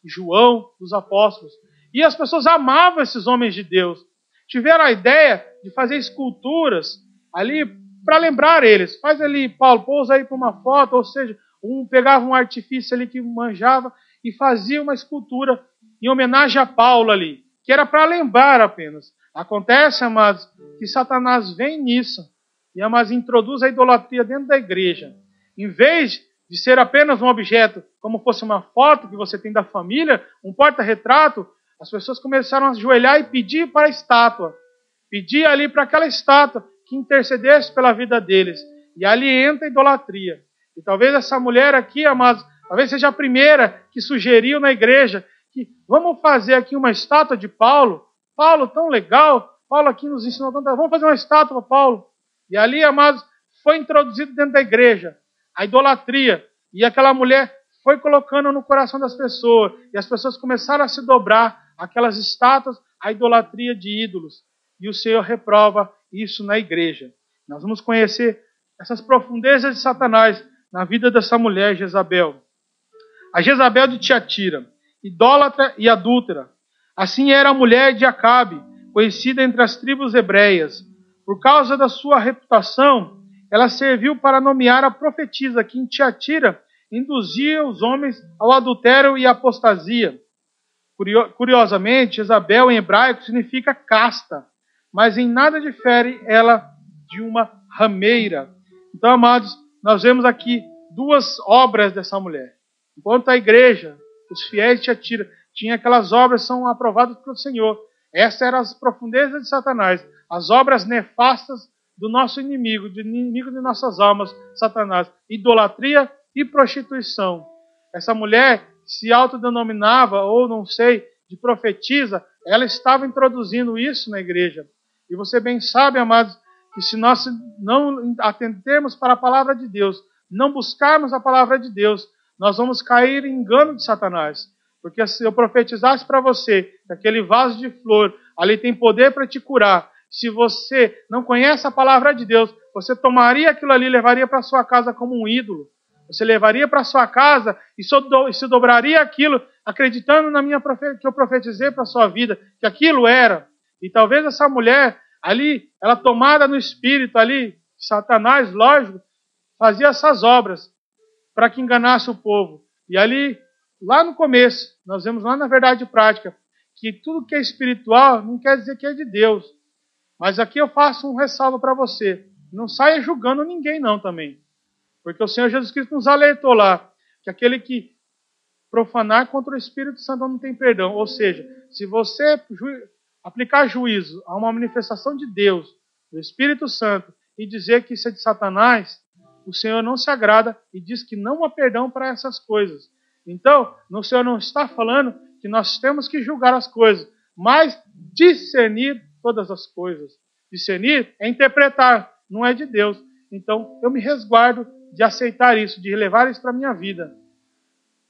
de João, dos apóstolos. E as pessoas amavam esses homens de Deus. Tiveram a ideia de fazer esculturas ali para lembrar eles. Faz ali, Paulo, pousa aí para uma foto, ou seja, pegava um artifício ali que manjava e fazia uma escultura em homenagem a Paulo ali, que era para lembrar apenas. Acontece, amados, que Satanás vem nisso. E amados, introduz a idolatria dentro da igreja. Em vez de ser apenas um objeto, como fosse uma foto que você tem da família, um porta-retrato, as pessoas começaram a ajoelhar e pedir para a estátua. Pedir ali para aquela estátua que intercedesse pela vida deles. E ali entra a idolatria. E talvez essa mulher aqui, amados, talvez seja a primeira que sugeriu na igreja que vamos fazer aqui uma estátua de Paulo. Paulo, tão legal. Paulo aqui nos ensinou tanto. Vamos fazer uma estátua para Paulo. E ali, amados, foi introduzido dentro da igreja a idolatria. E aquela mulher foi colocando no coração das pessoas. E as pessoas começaram a se dobrar aquelas estátuas, a idolatria de ídolos. E o Senhor reprova isso na igreja. Nós vamos conhecer essas profundezas de Satanás na vida dessa mulher, Jezabel. A Jezabel de Tiatira, idólatra e adúltera. Assim era a mulher de Acabe, conhecida entre as tribos hebreias. Por causa da sua reputação, ela serviu para nomear a profetisa que em Tiatira induzia os homens ao adultério e apostasia. Curiosamente, Jezabel em hebraico significa casta, mas em nada difere ela de uma rameira. Então, amados, nós vemos aqui duas obras dessa mulher. Enquanto a igreja, os fiéis de Tiatira, tinham aquelas obras que são aprovadas pelo Senhor. Essas eram as profundezas de Satanás, as obras nefastas do nosso inimigo, do inimigo de nossas almas, Satanás. Idolatria e prostituição. Essa mulher se autodenominava, ou não sei, de profetisa, ela estava introduzindo isso na igreja. E você bem sabe, amados, que se nós não atendermos para a palavra de Deus, não buscarmos a palavra de Deus, nós vamos cair em engano de Satanás. Porque se eu profetizasse para você que aquele vaso de flor ali tem poder para te curar, se você não conhece a palavra de Deus, você tomaria aquilo ali e levaria para sua casa como um ídolo. Você levaria para sua casa e se dobraria aquilo, acreditando que eu profetizei para a sua vida, que aquilo era. E talvez essa mulher ali, ela tomada no espírito ali, Satanás, lógico, fazia essas obras para que enganasse o povo. E ali, lá no começo, nós vemos lá na verdade prática, que tudo que é espiritual não quer dizer que é de Deus. Mas aqui eu faço um ressalvo para você. Não saia julgando ninguém não também. Porque o Senhor Jesus Cristo nos alertou lá, que aquele que profanar contra o Espírito Santo não tem perdão. Ou seja, se você aplicar juízo a uma manifestação de Deus, do Espírito Santo, e dizer que isso é de Satanás, o Senhor não se agrada e diz que não há perdão para essas coisas. Então, o Senhor não está falando que nós temos que julgar as coisas, mas discernir todas as coisas. Discernir é interpretar, não é de Deus. Então, eu me resguardo de aceitar isso, de levar isso para a minha vida.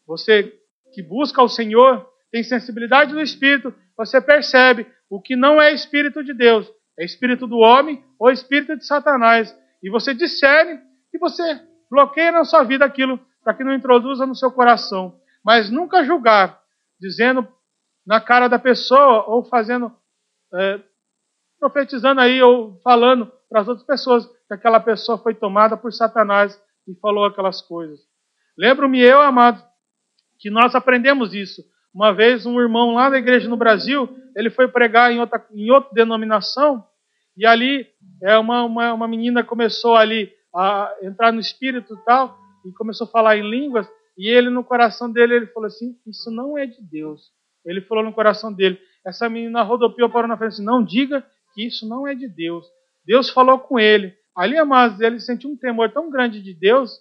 Você que busca o Senhor, tem sensibilidade do Espírito, você percebe o que não é Espírito de Deus, é Espírito do homem ou Espírito de Satanás. E você discerne e você bloqueia na sua vida aquilo para que não introduza no seu coração. Mas nunca julgar, dizendo na cara da pessoa ou fazendo, profetizando aí ou falando para as outras pessoas que aquela pessoa foi tomada por Satanás e falou aquelas coisas. Lembro-me eu, amado, que nós aprendemos isso. Uma vez um irmão lá na igreja no Brasil, ele foi pregar em outra denominação, e ali uma menina começou ali a entrar no espírito e tal, e começou a falar em línguas, e ele no coração dele, ele falou assim, isso não é de Deus. Ele falou no coração dele, essa menina rodopiou, parou na frente assim, não diga que isso não é de Deus. Deus falou com ele. Ali, amados, ele sentiu um temor tão grande de Deus,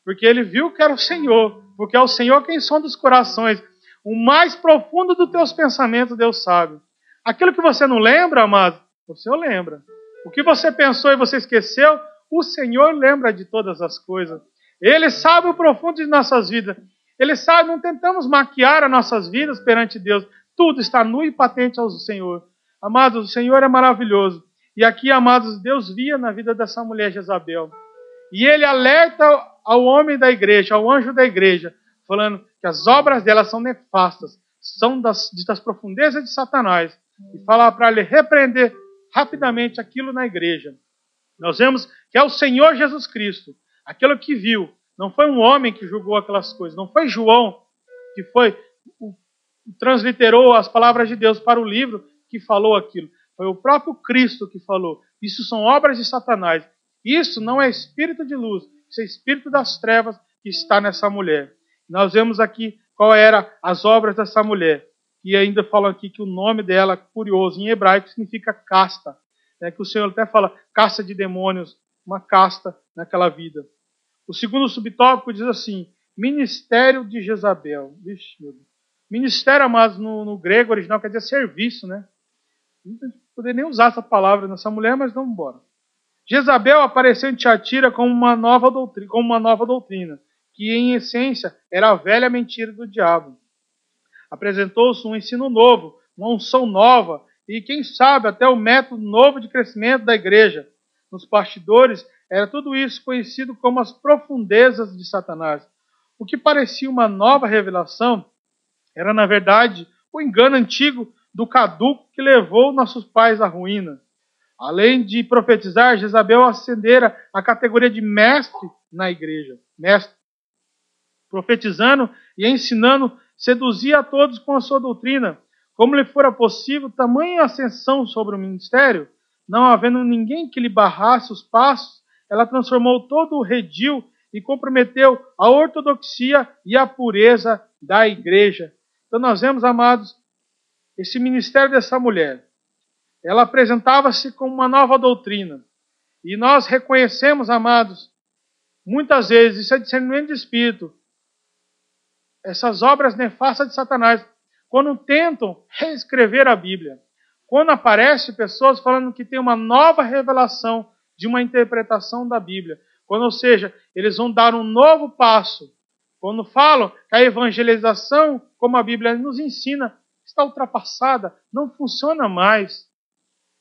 porque ele viu que era o Senhor, porque é o Senhor quem sonda os corações. O mais profundo dos teus pensamentos, Deus sabe. Aquilo que você não lembra, amado, o Senhor lembra. O que você pensou e você esqueceu, o Senhor lembra de todas as coisas. Ele sabe o profundo de nossas vidas. Ele sabe, não tentamos maquiar as nossas vidas perante Deus. Tudo está nu e patente ao Senhor. Amados, o Senhor é maravilhoso. E aqui, amados, Deus via na vida dessa mulher Jezabel. E ele alerta ao homem da igreja, ao anjo da igreja, falando que as obras dela são nefastas, são das profundezas de Satanás. E fala para ele repreender rapidamente aquilo na igreja. Nós vemos que é o Senhor Jesus Cristo, aquilo que viu. Não foi um homem que julgou aquelas coisas, não foi João que transliterou as palavras de Deus para o livro que falou aquilo. Foi o próprio Cristo que falou. Isso são obras de Satanás. Isso não é espírito de luz, isso é espírito das trevas que está nessa mulher. Nós vemos aqui qual eram as obras dessa mulher. E ainda falam aqui que o nome dela, curioso, em hebraico, significa casta. Né? Que o Senhor até fala casta de demônios, uma casta naquela vida. O segundo subtópico diz assim, ministério de Jezabel. Vixe, meu Deus. Ministério, amados, no grego original quer dizer serviço, né? Não poderia nem usar essa palavra nessa mulher, mas vamos embora. Jezabel apareceu em Tiatira como uma nova doutrina, que em essência era a velha mentira do diabo. Apresentou-se um ensino novo, uma unção nova, e quem sabe até o método novo de crescimento da igreja. Nos bastidores, era tudo isso conhecido como as profundezas de Satanás. O que parecia uma nova revelação era, na verdade, o engano antigo do caduco que levou nossos pais à ruína. Além de profetizar, Jezabel ascendera a categoria de mestre na igreja. Mestre. Profetizando e ensinando, seduzia a todos com a sua doutrina. Como lhe fora possível tamanha ascensão sobre o ministério, não havendo ninguém que lhe barrasse os passos, ela transformou todo o redil e comprometeu a ortodoxia e a pureza da igreja. Então nós vemos, amados, esse ministério dessa mulher. Ela apresentava-se como uma nova doutrina. E nós reconhecemos, amados, muitas vezes, isso é discernimento de espírito, essas obras nefastas de Satanás, quando tentam reescrever a Bíblia, quando aparece pessoas falando que tem uma nova revelação de uma interpretação da Bíblia. Quando, ou seja, eles vão dar um novo passo. Quando falam que a evangelização, como a Bíblia nos ensina, está ultrapassada, não funciona mais.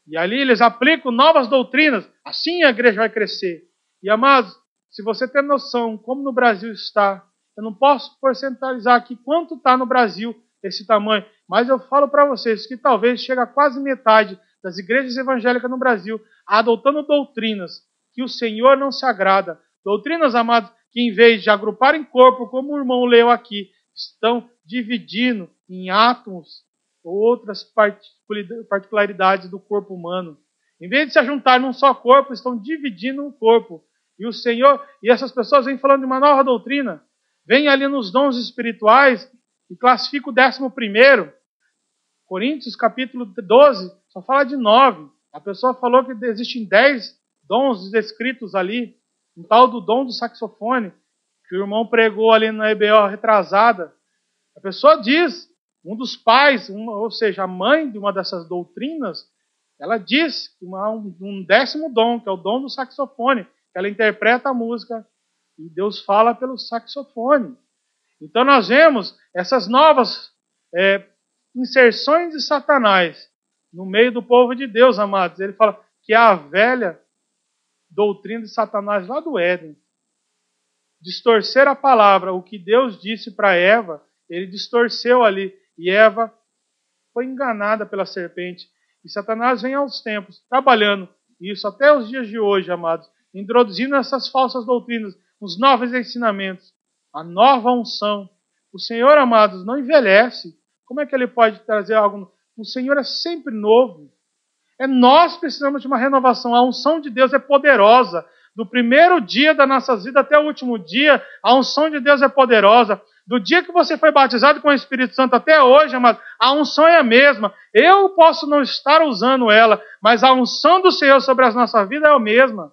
E ali eles aplicam novas doutrinas, assim a igreja vai crescer. E amados, se você tem noção como no Brasil está, eu não posso porcentalizar aqui quanto está no Brasil esse tamanho, mas eu falo para vocês que talvez chegue a quase metade das igrejas evangélicas no Brasil adotando doutrinas que o Senhor não se agrada. Doutrinas, amados, que em vez de agrupar em corpo, como o irmão leu aqui, estão dividindo em átomos ou outras particularidades do corpo humano. Em vez de se juntar num só corpo, estão dividindo o corpo. E o Senhor, e essas pessoas vêm falando de uma nova doutrina. Vem ali nos dons espirituais e classifica o 11º. Coríntios capítulo 12, só fala de 9. A pessoa falou que existem 10 dons descritos ali. Um tal do dom do saxofone, que o irmão pregou ali na EBO retrasada. A pessoa diz, um dos pais, ou seja, a mãe de uma dessas doutrinas, ela diz que há um 10º dom, que é o dom do saxofone, que ela interpreta a música e Deus fala pelo saxofone. Então nós vemos essas novas inserções de Satanás no meio do povo de Deus, amados. Ele fala que é a velha doutrina de Satanás lá do Éden. Distorcer a palavra, o que Deus disse para Eva, ele distorceu ali. E Eva foi enganada pela serpente. E Satanás vem aos tempos, trabalhando isso até os dias de hoje, amados, introduzindo essas falsas doutrinas, os novos ensinamentos, a nova unção. O Senhor, amados, não envelhece. Como é que ele pode trazer algo? O Senhor é sempre novo. Nós precisamos de uma renovação. A unção de Deus é poderosa. Do primeiro dia da nossa vida até o último dia, a unção de Deus é poderosa. Do dia que você foi batizado com o Espírito Santo até hoje, amado, a unção é a mesma. Eu posso não estar usando ela, mas a unção do Senhor sobre a nossa vida é a mesma.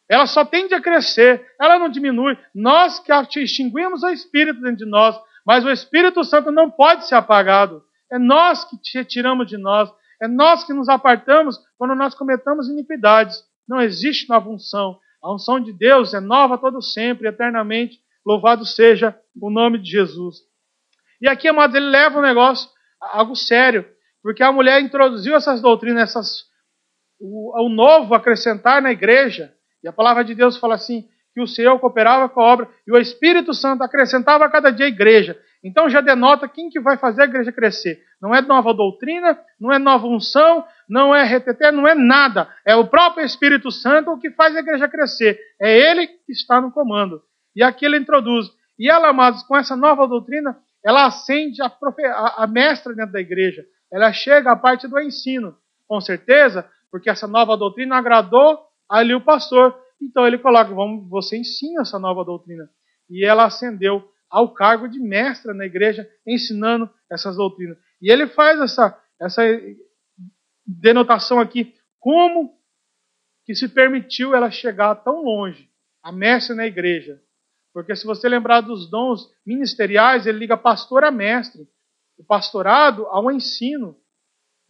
Ela só tende a crescer, ela não diminui. Nós que extinguimos o Espírito dentro de nós, mas o Espírito Santo não pode ser apagado. É nós que retiramos de nós. É nós que nos apartamos quando nós cometamos iniquidades. Não existe nova unção. A unção de Deus é nova todo sempre, eternamente. Louvado seja o nome de Jesus. E aqui, amados, ele leva o negócio a algo sério. Porque a mulher introduziu essas doutrinas, o novo acrescentar na igreja. E a palavra de Deus fala assim, que o Senhor cooperava com a obra e o Espírito Santo acrescentava a cada dia a igreja. Então já denota quem que vai fazer a igreja crescer. Não é nova doutrina, não é nova unção, não é RTT, não é nada. É o próprio Espírito Santo o que faz a igreja crescer. É Ele que está no comando. E aqui ele introduz. E ela, amados, com essa nova doutrina, ela acende a mestra dentro da igreja. Ela chega à parte do ensino. Com certeza, porque essa nova doutrina agradou ali o pastor. Então ele coloca, você ensina essa nova doutrina. E ela ascendeu ao cargo de mestra na igreja, ensinando essas doutrinas. E ele faz essa denotação aqui, como que se permitiu ela chegar tão longe, a mestra na igreja. Porque se você lembrar dos dons ministeriais, ele liga pastor a mestre, o pastorado ao ensino.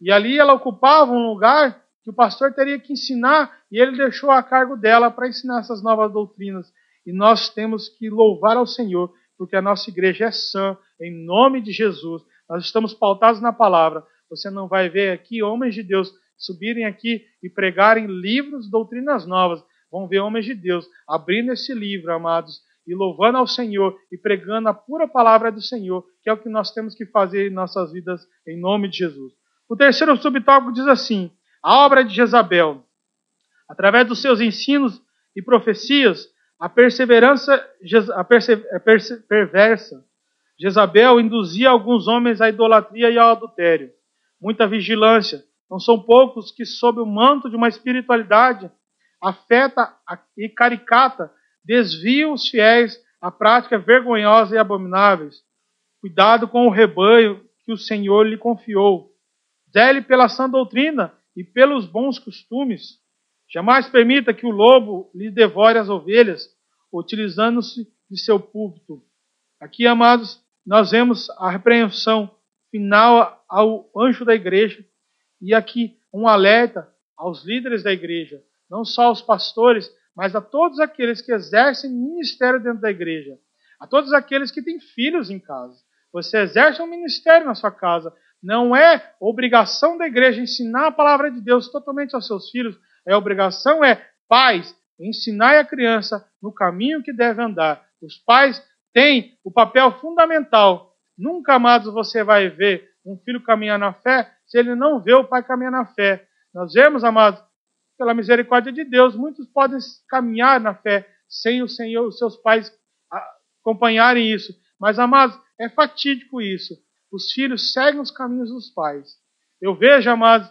E ali ela ocupava um lugar que o pastor teria que ensinar, e ele deixou a cargo dela para ensinar essas novas doutrinas. E nós temos que louvar ao Senhor, porque a nossa igreja é sã, em nome de Jesus. Nós estamos pautados na palavra. Você não vai ver aqui homens de Deus subirem aqui e pregarem livros, doutrinas novas. Vão ver homens de Deus abrindo esse livro, amados, e louvando ao Senhor e pregando a pura palavra do Senhor, que é o que nós temos que fazer em nossas vidas, em nome de Jesus. O terceiro subtópico diz assim, a obra de Jezabel. Através dos seus ensinos e profecias, a perversa Jezabel induzia alguns homens à idolatria e ao adultério. Muita vigilância. Não são poucos que, sob o manto de uma espiritualidade afeta e caricata, desviam os fiéis à prática vergonhosa e abomináveis. Cuidado com o rebanho que o Senhor lhe confiou. Zele pela sã doutrina e pelos bons costumes. Jamais permita que o lobo lhe devore as ovelhas, utilizando-se de seu púlpito. Aqui, amados, nós vemos a repreensão final ao anjo da igreja E aqui um alerta aos líderes da igreja, não só aos pastores, mas a todos aqueles que exercem ministério dentro da igreja, a todos aqueles que têm filhos em casa. Você exerce um ministério na sua casa. Não é obrigação da igreja ensinar a palavra de Deus totalmente aos seus filhos. A obrigação é, pais, ensinar a criança no caminho que deve andar. Os pais têm o papel fundamental. Nunca, amados, você vai ver um filho caminhar na fé se ele não vê o pai caminhar na fé. Nós vemos, amados, pela misericórdia de Deus, muitos podem caminhar na fé sem o Senhor, os seus pais acompanharem isso. Mas, amados, é fatídico isso. Os filhos seguem os caminhos dos pais. Eu vejo, amados,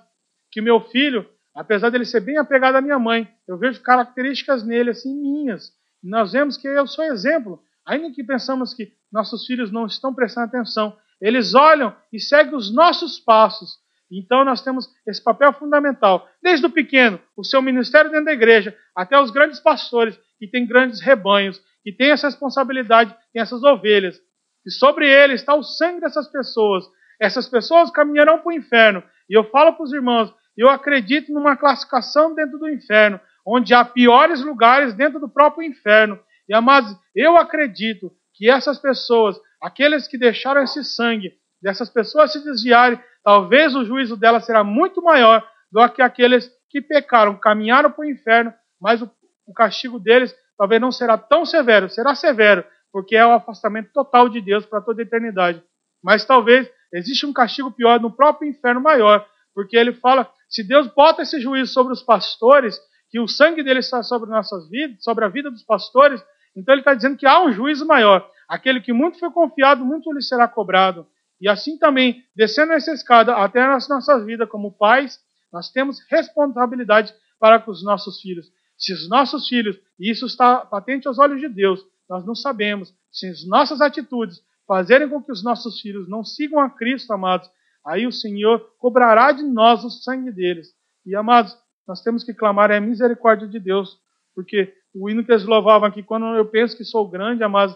que meu filho, apesar dele ser bem apegado à minha mãe, eu vejo características nele, assim, minhas. E nós vemos que eu sou exemplo. Ainda que pensamos que nossos filhos não estão prestando atenção, eles olham e seguem os nossos passos. Então nós temos esse papel fundamental. Desde o pequeno, o seu ministério dentro da igreja, até os grandes pastores, que têm grandes rebanhos, que têm essa responsabilidade, têm essas ovelhas. E sobre ele está o sangue dessas pessoas. Essas pessoas caminharão para o inferno. E eu falo para os irmãos, eu acredito numa classificação dentro do inferno, onde há piores lugares dentro do próprio inferno. E, amados, eu acredito que essas pessoas, aqueles que deixaram esse sangue, dessas pessoas se desviarem, talvez o juízo delas será muito maior do que aqueles que pecaram, caminharam para o inferno, mas o castigo deles talvez não será tão severo, será severo, porque é o afastamento total de Deus para toda a eternidade. Mas talvez exista um castigo pior no próprio inferno maior, porque ele fala, se Deus bota esse juízo sobre os pastores, que o sangue deles está sobre nossas vidas, sobre a vida dos pastores, então ele está dizendo que há um juízo maior. Aquele que muito foi confiado, muito lhe será cobrado. E assim também, descendo essa escada até as nossas vidas como pais, nós temos responsabilidade para com os nossos filhos. Se os nossos filhos, e isso está patente aos olhos de Deus, nós não sabemos, se as nossas atitudes fazerem com que os nossos filhos não sigam a Cristo, amados, aí o Senhor cobrará de nós o sangue deles. E, amados, nós temos que clamar a misericórdia de Deus, porque o hino que eles louvavam aqui, quando eu penso que sou grande, amados,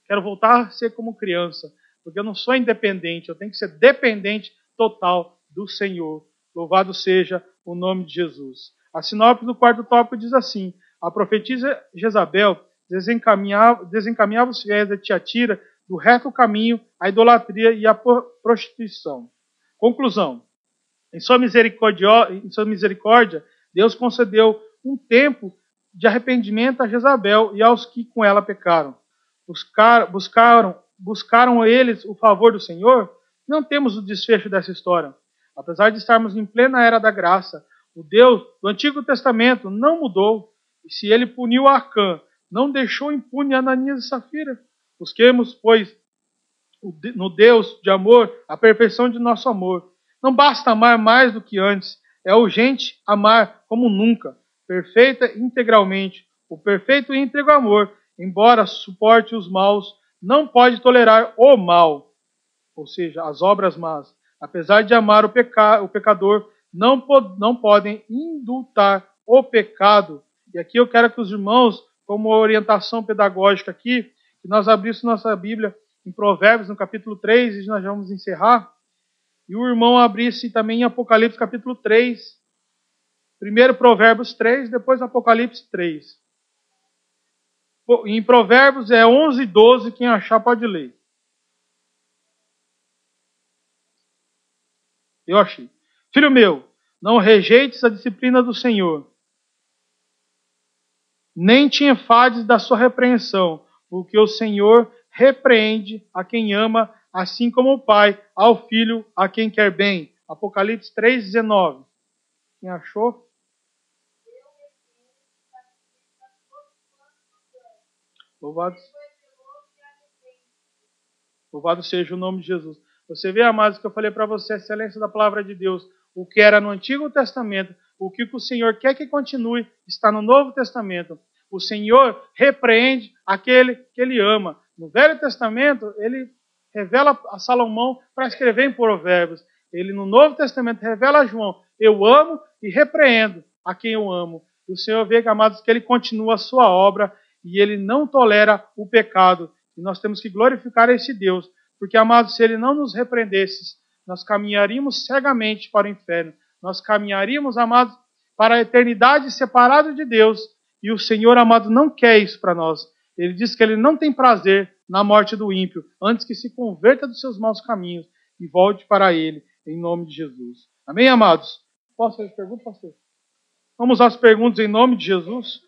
quero voltar a ser como criança, porque eu não sou independente, eu tenho que ser dependente total do Senhor. Louvado seja o nome de Jesus. A sinopse do quarto tópico diz assim: a profetisa Jezabel desencaminhava os fiéis de Tiatira do reto caminho, a idolatria e a prostituição. Conclusão. Em sua misericórdia, Deus concedeu um tempo de arrependimento a Jezabel e aos que com ela pecaram. Buscaram eles o favor do Senhor? Não temos o desfecho dessa história. Apesar de estarmos em plena era da graça, o Deus do Antigo Testamento não mudou. E se ele puniu Acã, não deixou impune Ananias e Safira. Busquemos, pois, no Deus de amor, a perfeição de nosso amor. Não basta amar mais do que antes. É urgente amar como nunca, perfeita e integralmente. O perfeito e íntegro amor, embora suporte os maus, não pode tolerar o mal, ou seja, as obras más. Apesar de amar o pecador, não podem indultar o pecado. E aqui eu quero que os irmãos, como orientação pedagógica aqui, que nós abríssemos nossa Bíblia em Provérbios, no capítulo 3, e nós vamos encerrar. E o irmão abrisse também em Apocalipse, capítulo 3. Primeiro Provérbios 3, depois Apocalipse 3. Em Provérbios é 11 e 12, quem achar pode ler. Eu achei. Filho meu, não rejeites a disciplina do Senhor, nem te enfades da sua repreensão, porque o Senhor repreende a quem ama, assim como o pai ao filho a quem quer bem. Apocalipse 3,19. Quem achou? Louvado seja o nome de Jesus. Você vê, amados, que eu falei para você, a excelência da palavra de Deus. O que era no Antigo Testamento, o que o Senhor quer que continue, está no Novo Testamento. O Senhor repreende aquele que Ele ama. No Velho Testamento, Ele revela a Salomão para escrever em Provérbios. Ele, no Novo Testamento, revela a João: eu amo e repreendo a quem eu amo. E o Senhor vê, amados, que Ele continua a sua obra e Ele não tolera o pecado. E nós temos que glorificar esse Deus. Porque, amados, se Ele não nos repreendesse, nós caminharíamos cegamente para o inferno. Nós caminharíamos, amados, para a eternidade separado de Deus. E o Senhor, amado, não quer isso para nós. Ele diz que Ele não tem prazer na morte do ímpio, antes que se converta dos seus maus caminhos e volte para Ele, em nome de Jesus. Amém, amados? Posso fazer pergunta, pastor? Vamos às perguntas em nome de Jesus?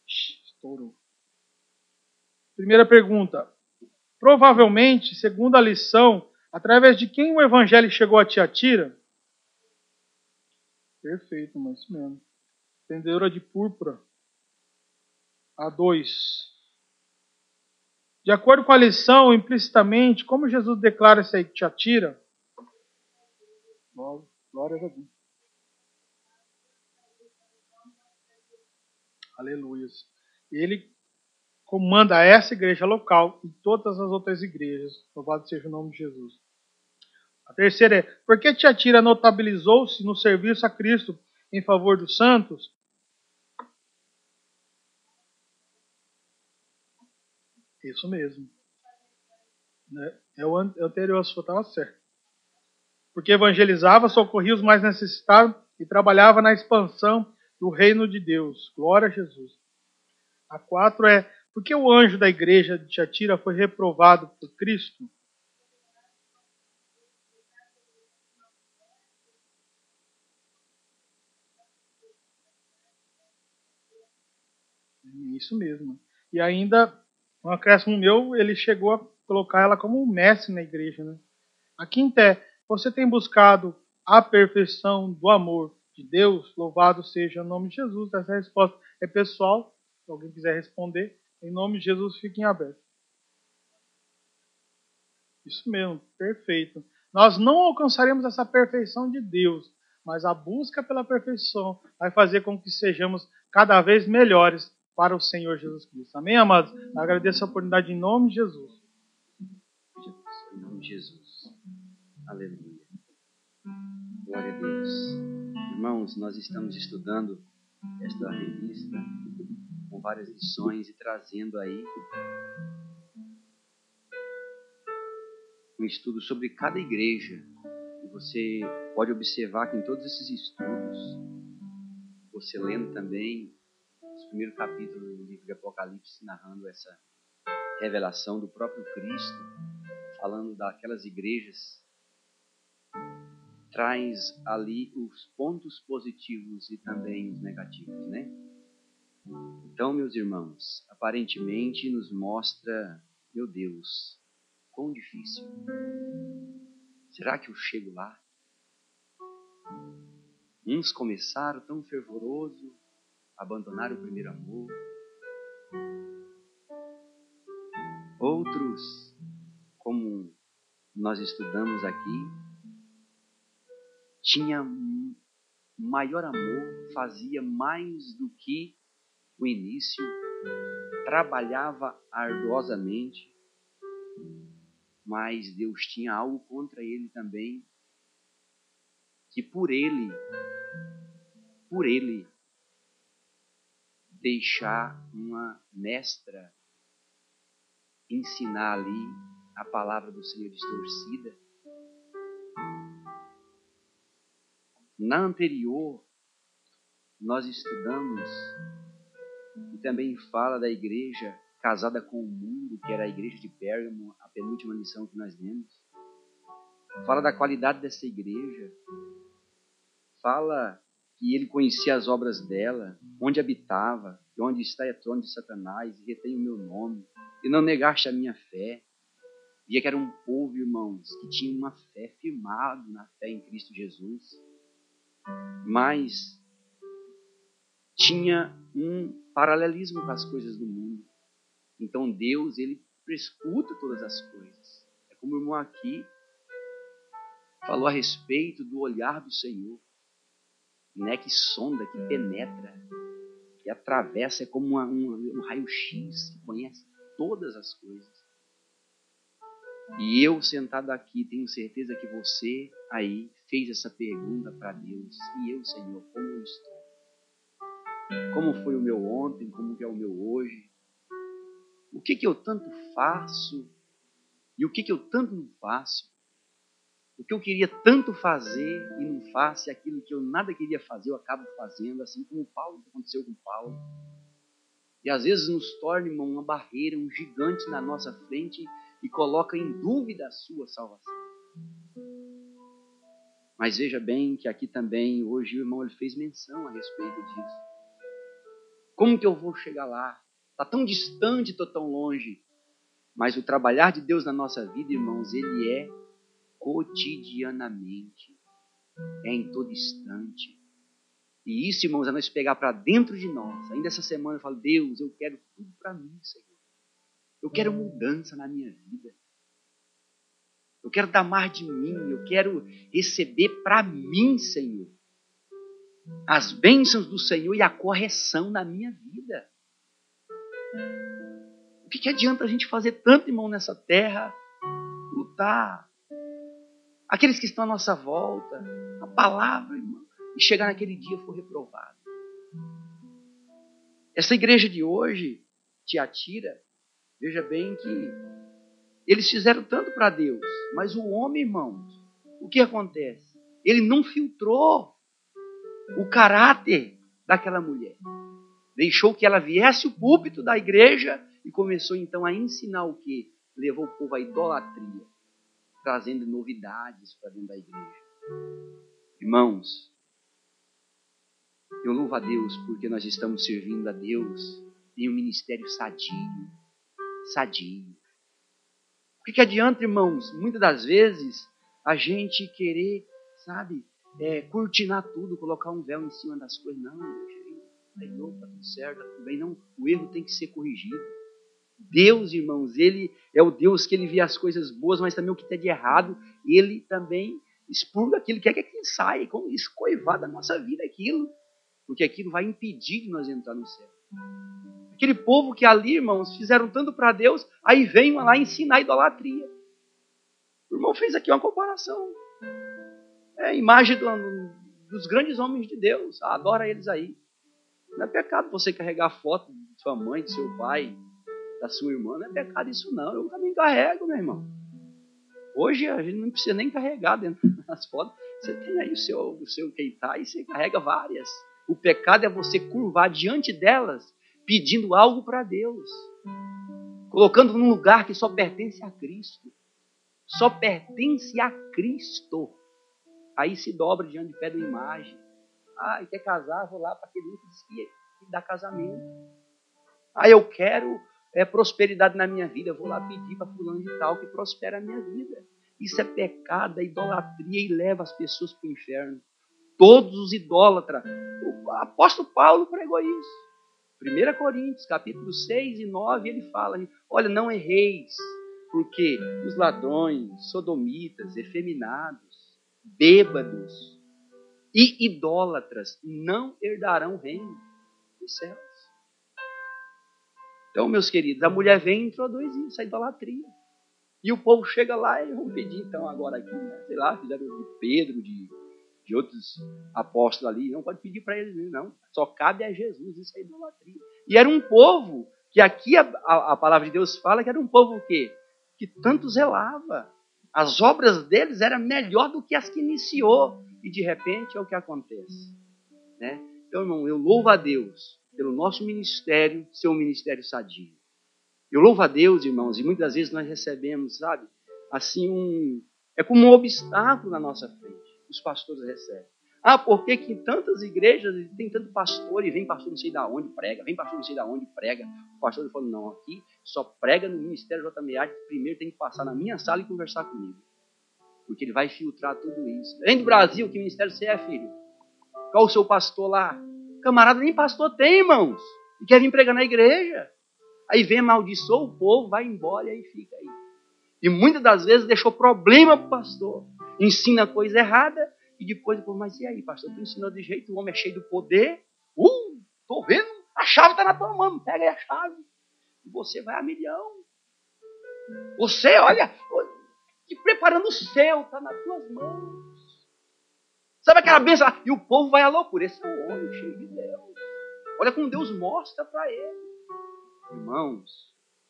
Estourou. Primeira pergunta. Provavelmente, segundo a lição, através de quem o evangelho chegou a Tiatira? Perfeito, mas isso mesmo. Vendedora de púrpura. A2. De acordo com a lição, implicitamente, como Jesus declara isso aí, Tiatira? Glória a Deus. Aleluia. Ele comanda essa igreja local e todas as outras igrejas. Louvado seja o nome de Jesus. A terceira é, por que Tiatira notabilizou-se no serviço a Cristo em favor dos santos? Isso mesmo. É o anterior, a sua estava certo. Porque evangelizava, socorria os mais necessitados e trabalhava na expansão do reino de Deus. Glória a Jesus. A 4 é, por que o anjo da igreja de Tiatira foi reprovado por Cristo? Isso mesmo. E ainda, um acréscimo meu, ele chegou a colocar ela como um mestre na igreja. Né? A quinta é, você tem buscado a perfeição do amor de Deus? Louvado seja o nome de Jesus. Essa resposta é pessoal. Se alguém quiser responder, em nome de Jesus, fiquem abertos. Isso mesmo, perfeito. Nós não alcançaremos essa perfeição de Deus, mas a busca pela perfeição vai fazer com que sejamos cada vez melhores para o Senhor Jesus Cristo. Amém, amados? Agradeço a oportunidade em nome de Jesus. Em nome de Jesus. Aleluia. Glória a Deus. Irmãos, nós estamos estudando esta revista com várias lições e trazendo aí um estudo sobre cada igreja. E você pode observar que em todos esses estudos, você lendo também os primeiros capítulos do livro de Apocalipse, narrando essa revelação do próprio Cristo, falando daquelas igrejas, traz ali os pontos positivos e também os negativos, né? Então, meus irmãos, aparentemente nos mostra, meu Deus, quão difícil. Será que eu chego lá? Uns começaram tão fervoroso, abandonaram o primeiro amor. Outros, como nós estudamos aqui, tinha maior amor, fazia mais do que o início, trabalhava arduosamente, mas Deus tinha algo contra ele também, que por ele deixar uma mestra ensinar ali a palavra do Senhor distorcida. Na anterior, nós estudamos e também fala da igreja casada com o mundo, que era a igreja de Pérgamo, a penúltima lição que nós demos. Fala da qualidade dessa igreja. Fala que ele conhecia as obras dela, onde habitava, e onde está o trono de Satanás, e retém o meu nome, e não negaste a minha fé. Via que era um povo, irmãos, que tinha uma fé firmado na fé em Cristo Jesus, mas tinha um paralelismo com as coisas do mundo. Então Deus, ele prescuta todas as coisas. É como o irmão aqui falou a respeito do olhar do Senhor, né, que sonda, que penetra, que atravessa, é como um raio-x, que conhece todas as coisas. E eu, sentado aqui, tenho certeza que você aí fez essa pergunta para Deus. E eu, Senhor, como eu estou? Como foi o meu ontem? Como é o meu hoje? O que eu tanto faço? E o que eu tanto não faço? O que eu queria tanto fazer e não faço, e aquilo que eu nada queria fazer, eu acabo fazendo, assim como Paulo, aconteceu com Paulo. E às vezes nos torna, irmão, uma barreira, um gigante na nossa frente e coloca em dúvida a sua salvação. Mas veja bem que aqui também, hoje o irmão ele fez menção a respeito disso. Como que eu vou chegar lá? Está tão distante, estou tão longe. Mas o trabalhar de Deus na nossa vida, irmãos, ele é cotidianamente. É em todo instante. E isso, irmãos, é nós pegar para dentro de nós. Ainda essa semana eu falo, Deus, eu quero tudo para mim, Senhor. Eu quero mudança na minha vida. Eu quero dar mais de mim. Eu quero receber para mim, Senhor, as bênçãos do Senhor e a correção na minha vida. O que adianta a gente fazer tanto, irmão, nessa terra? Lutar. Aqueles que estão à nossa volta. A palavra, irmão. E chegar naquele dia for reprovado. Essa igreja de hoje, Tiatira, veja bem que eles fizeram tanto para Deus. Mas o homem, irmãos, o que acontece? Ele não filtrou o caráter daquela mulher. Deixou que ela viesse o púlpito da igreja e começou então a ensinar o quê? Levou o povo à idolatria, trazendo novidades para dentro da igreja. Irmãos, eu louvo a Deus porque nós estamos servindo a Deus em um ministério sadio. Sadio. O que adianta, irmãos, muitas das vezes a gente querer, sabe, cortinar tudo, colocar um véu em cima das coisas. Não, está tudo certo, está tudo bem. Não, o erro tem que ser corrigido. Deus, irmãos, ele é o Deus que ele vê as coisas boas, mas também o que está de errado, ele também expurga aquilo que é que saia, como escoivar da nossa vida aquilo, porque aquilo vai impedir de nós entrar no céu. Aquele povo que ali, irmãos, fizeram tanto para Deus, aí vem lá ensinar a idolatria. O irmão fez aqui uma comparação. É a imagem dos grandes homens de Deus. Adora eles aí. Não é pecado você carregar a foto de sua mãe, de seu pai, da sua irmã. Não é pecado isso não. Eu também carrego, meu irmão. Hoje a gente não precisa nem carregar dentro das fotos. Você tem aí o seu Keita e você carrega várias. O pecado é você curvar diante delas, pedindo algo para Deus. Colocando num lugar que só pertence a Cristo. Só pertence a Cristo. Aí se dobra diante de pé da imagem. E quer casar? Vou lá para aquele que diz que dá casamento. Eu quero prosperidade na minha vida. Vou lá pedir para fulano de tal que prospere a minha vida. Isso é pecado, é idolatria e leva as pessoas para o inferno. Todos os idólatras. O apóstolo Paulo pregou isso. 1 Coríntios, capítulo 6 e 9, ele fala, olha, não erreis, porque os ladrões, sodomitas, efeminados, bêbados e idólatras não herdarão o reino dos céus. Então, meus queridos, a mulher vem e introduz isso, a idolatria. E o povo chega lá e vão pedir, então, agora aqui, né? Sei lá, fizeram de Pedro, de outros apóstolos ali, não pode pedir para eles, não. Só cabe a Jesus, isso é idolatria. E era um povo, que aqui a palavra de Deus fala que era um povo o quê? Que tanto zelava. As obras deles eram melhor do que as que iniciou. E de repente é o que acontece. Né? Então, irmão, eu louvo a Deus pelo nosso ministério ser um ministério sadio. Eu louvo a Deus, irmãos, e muitas vezes nós recebemos, sabe, assim é como um obstáculo na nossa frente. Os pastores recebem. Por que em tantas igrejas tem tanto pastor e vem pastor não sei de onde prega, vem pastor não sei de onde prega. O pastor falou, não, aqui só prega no ministério JMA, primeiro tem que passar na minha sala e conversar comigo. Porque ele vai filtrar tudo isso. Vem do Brasil, que ministério você é, filho? Qual o seu pastor lá? Camarada, nem pastor tem, irmãos. E quer vir pregar na igreja. Aí vem, amaldiçoa o povo, vai embora e aí fica aí. E muitas das vezes deixou problema para o pastor. Ensina coisa errada e depois, mas e aí, pastor? Tu ensinou de jeito, o homem é cheio do poder. Tô vendo, a chave está na tua mão, pega aí a chave. E você vai a milhão. Você, olha, te preparando o céu, está nas tuas mãos. Sabe aquela bênção? E o povo vai à loucura. Esse é o homem cheio de Deus. Olha como Deus mostra para ele. Irmãos,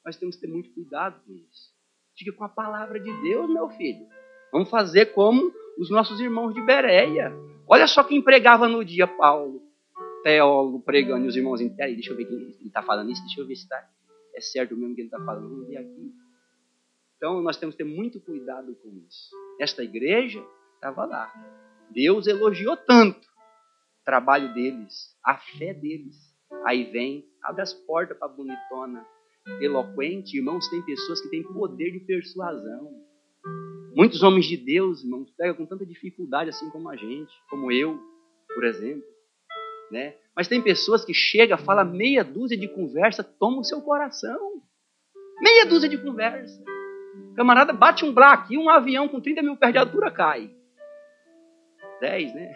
nós temos que ter muito cuidado com isso. Fica com a palavra de Deus, meu filho. Vamos fazer como os nossos irmãos de Bereia. Olha só quem pregava no dia, Paulo, teólogo, pregando, e os irmãos em deixa eu ver quem ele está falando isso, deixa eu ver se é certo mesmo que ele está falando. Vamos ver aqui. Então, nós temos que ter muito cuidado com isso. Esta igreja estava lá. Deus elogiou tanto o trabalho deles, a fé deles. Aí vem, abre as portas para a bonitona, eloquente. Irmãos, tem pessoas que têm poder de persuasão. Muitos homens de Deus, irmãos, pegam com tanta dificuldade assim como a gente, como eu, por exemplo. Né? Mas tem pessoas que chegam, falam meia dúzia de conversa, toma o seu coração. Meia dúzia de conversa. Camarada bate um blá aqui, um avião com 30 mil pés de altura cai. 10, né?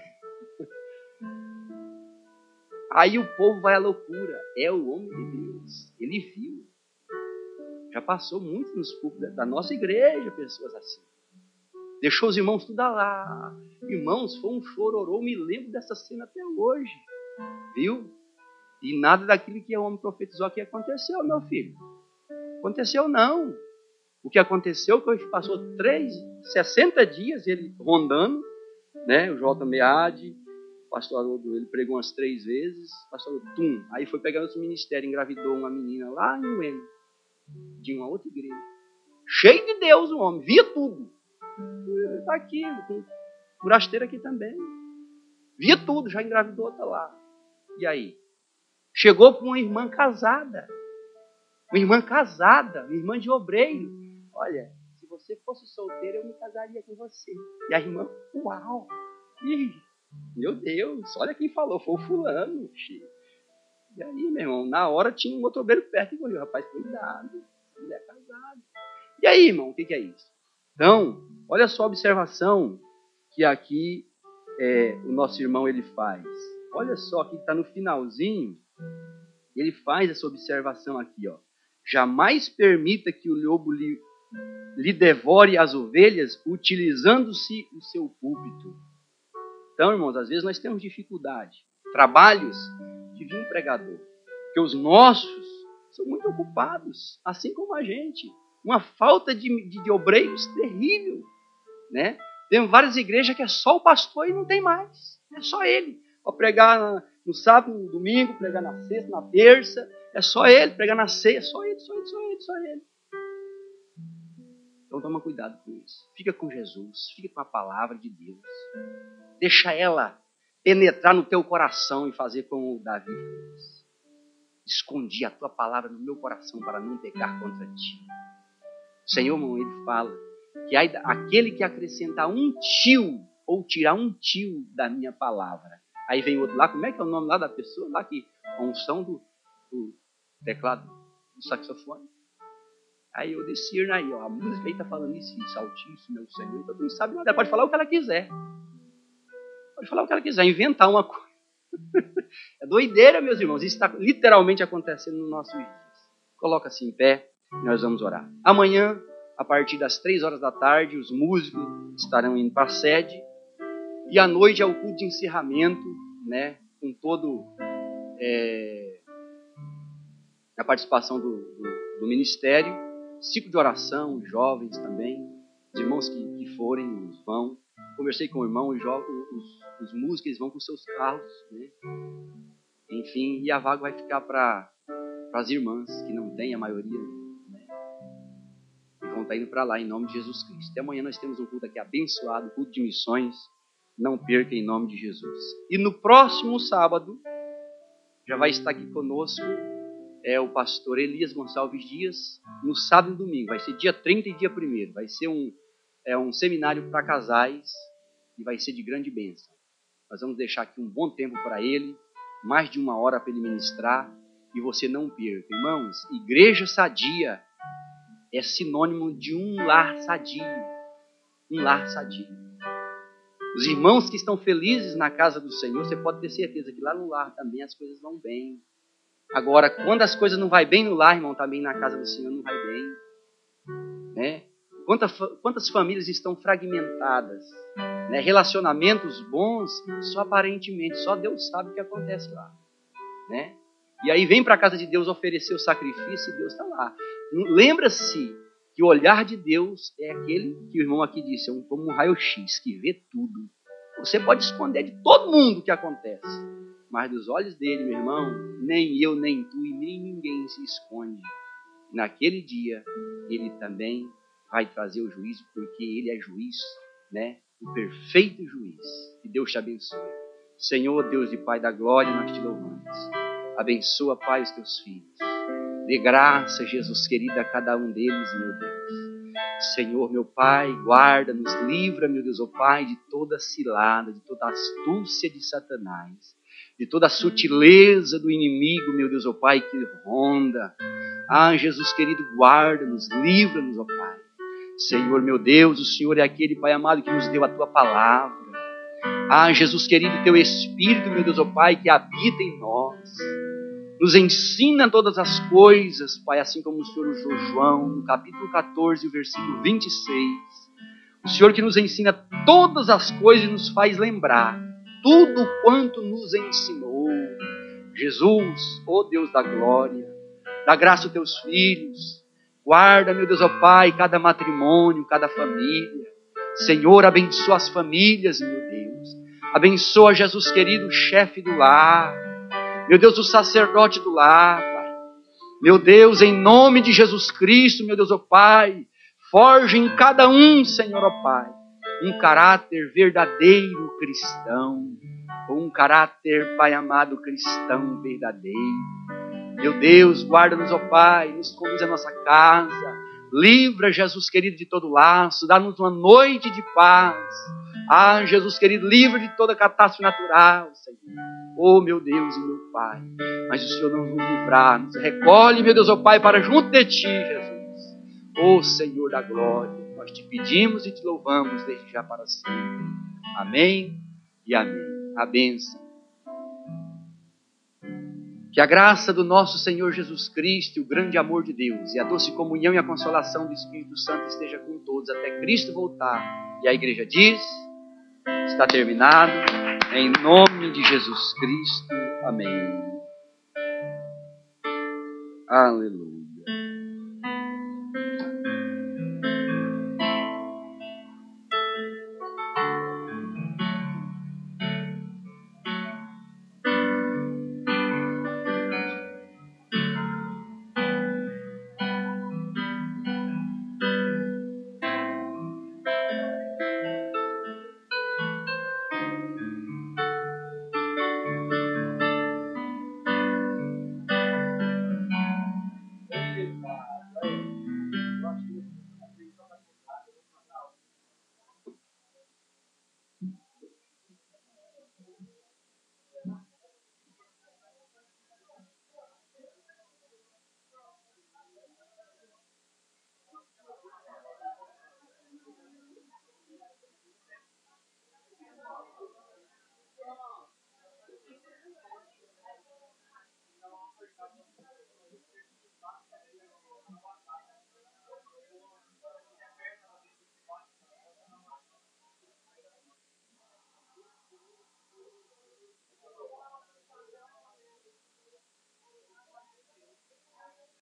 Aí o povo vai à loucura. É o homem de Deus. Ele viu. Já passou muito nos púlpitos da nossa igreja, pessoas assim. Deixou os irmãos tudo lá. Irmãos, foi um chororô. Me lembro dessa cena até hoje. Viu? E nada daquilo que o homem profetizou aqui aconteceu, meu filho. Aconteceu não. O que aconteceu foi que passou 60 dias ele rondando, né? O J. Meade, o pastor Haroldo, ele pregou umas 3 vezes, o pastor Tum, aí foi pegar outro ministério, engravidou uma menina lá em Ueno, de uma outra igreja. Cheio de Deus o homem, via tudo. Está aqui, com forasteiro aqui também. Via tudo, já engravidou outra lá. E aí? Chegou com uma irmã casada. Uma irmã de obreiro. Olha, se você fosse solteiro, eu me casaria com você. E a irmã, uau! Ih, meu Deus, olha quem falou, foi o fulano. E aí, meu irmão, na hora tinha um outro obreiro perto e falou, rapaz, cuidado, mulher casada. E aí, irmão, o que é isso? Então, olha só a observação que aqui o nosso irmão ele faz. Olha só que está no finalzinho, ele faz essa observação aqui, ó. Jamais permita que o lobo lhe devore as ovelhas utilizando-se o seu púlpito. Então, irmãos, às vezes nós temos dificuldade, trabalhos de vir um pregador, porque os nossos são muito ocupados, assim como a gente. Uma falta de obreiros terrível, né? Tem várias igrejas que é só o pastor e não tem mais, é só ele. Para pregar no sábado, no domingo, pregar na sexta, na terça, é só ele, pregar na ceia, só ele. Então toma cuidado com isso. Fica com Jesus, fica com a palavra de Deus. Deixa ela penetrar no teu coração e fazer como o Davi fez. Escondi a tua palavra no meu coração para não pecar contra ti. O Senhor, irmão, ele fala que aquele que acrescentar um tio ou tirar um tio da minha palavra. Aí vem outro lá, como é que é o nome lá da pessoa? Lá que a unção do teclado, do saxofone. Aí eu discerno aí, ó, a música aí está falando isso altíssimo, meu Senhor. Então não sabe nada, ela pode falar o que ela quiser. Pode falar o que ela quiser, inventar uma coisa. É doideira, meus irmãos. Isso está literalmente acontecendo no nosso dia. Coloca-se em pé e nós vamos orar. Amanhã, a partir das 3 horas da tarde, os músicos estarão indo para a sede. E à noite é o culto de encerramento, né? Com todo a participação do ministério. Ciclo de oração, os jovens também. Os irmãos que forem, vão. Conversei com o irmão, os músicos eles vão com seus carros, né? Enfim, e a vaga vai ficar para as irmãs, que não tem a maioria, né? E vão estar indo para lá em nome de Jesus Cristo. Até amanhã nós temos um culto aqui abençoado, culto de missões. Não perca em nome de Jesus. E no próximo sábado, já vai estar aqui conosco o pastor Elias Gonçalves Dias, no sábado e domingo. Vai ser dia 30 e dia 1º. Vai ser um seminário para casais e vai ser de grande bênção. Nós vamos deixar aqui um bom tempo para ele, mais de 1 hora para ele ministrar, e você não perca. Irmãos, igreja sadia é sinônimo de um lar sadio. Um lar sadio. Os irmãos que estão felizes na casa do Senhor, você pode ter certeza que lá no lar também as coisas vão bem. Agora, quando as coisas não vai bem no lar, irmão, também na casa do Senhor não vai bem. Né? Quantas famílias estão fragmentadas? Né? Relacionamentos bons, só aparentemente, só Deus sabe o que acontece lá. Né? E aí vem para a casa de Deus oferecer o sacrifício e Deus está lá. Lembra-se que o olhar de Deus é aquele que o irmão aqui disse, é como um raio-x, que vê tudo. Você pode esconder de todo mundo o que acontece, mas dos olhos dele, meu irmão, nem eu, nem tu e nem ninguém se esconde. Naquele dia, ele também vai trazer o juízo, porque ele é juiz, né? O perfeito juiz. Que Deus te abençoe. Senhor, Deus e Pai da glória, nós te louvamos. Abençoa, Pai, os teus filhos. Dê graça, Jesus querido, a cada um deles, meu Deus. Senhor, meu Pai, guarda-nos, livra, meu Deus, ó Pai, de toda cilada, de toda astúcia de Satanás, de toda a sutileza do inimigo, meu Deus, ó Pai, que ronda. Ah, Jesus querido, guarda-nos, livra-nos, ó Pai. Senhor, meu Deus, o Senhor é aquele, Pai amado, que nos deu a Tua palavra. Ah, Jesus querido, Teu Espírito, meu Deus, ó Pai, que habita em nós. Nos ensina todas as coisas, Pai, assim como o Senhor usou João, no capítulo 14, versículo 26. O Senhor que nos ensina todas as coisas e nos faz lembrar tudo quanto nos ensinou. Jesus, ó Deus da glória, dá graça aos Teus filhos. Guarda, meu Deus, ó Pai, cada matrimônio, cada família. Senhor, abençoa as famílias, meu Deus. Abençoa, Jesus querido, o chefe do lar. Meu Deus, o sacerdote do lar, Pai. Meu Deus, em nome de Jesus Cristo, meu Deus, ó Pai, forge em cada um, Senhor, ó Pai, um caráter verdadeiro cristão. Um caráter, Pai amado, cristão verdadeiro. Meu Deus, guarda-nos, ó Pai, nos conduz à nossa casa. Livra, Jesus querido, de todo laço. Dá-nos uma noite de paz. Ah, Jesus querido, livra de toda catástrofe natural, Senhor. Oh, meu Deus e meu Pai. Mas o Senhor não nos livrar. Nos recolhe, meu Deus, ó Pai, para junto de Ti, Jesus. Oh, Senhor da glória. Nós te pedimos e te louvamos desde já para sempre. Amém e amém. A bênção. Que a graça do nosso Senhor Jesus Cristo, o grande amor de Deus e a doce comunhão e a consolação do Espírito Santo esteja com todos até Cristo voltar. E a igreja diz, está terminado, em nome de Jesus Cristo. Amém. Aleluia.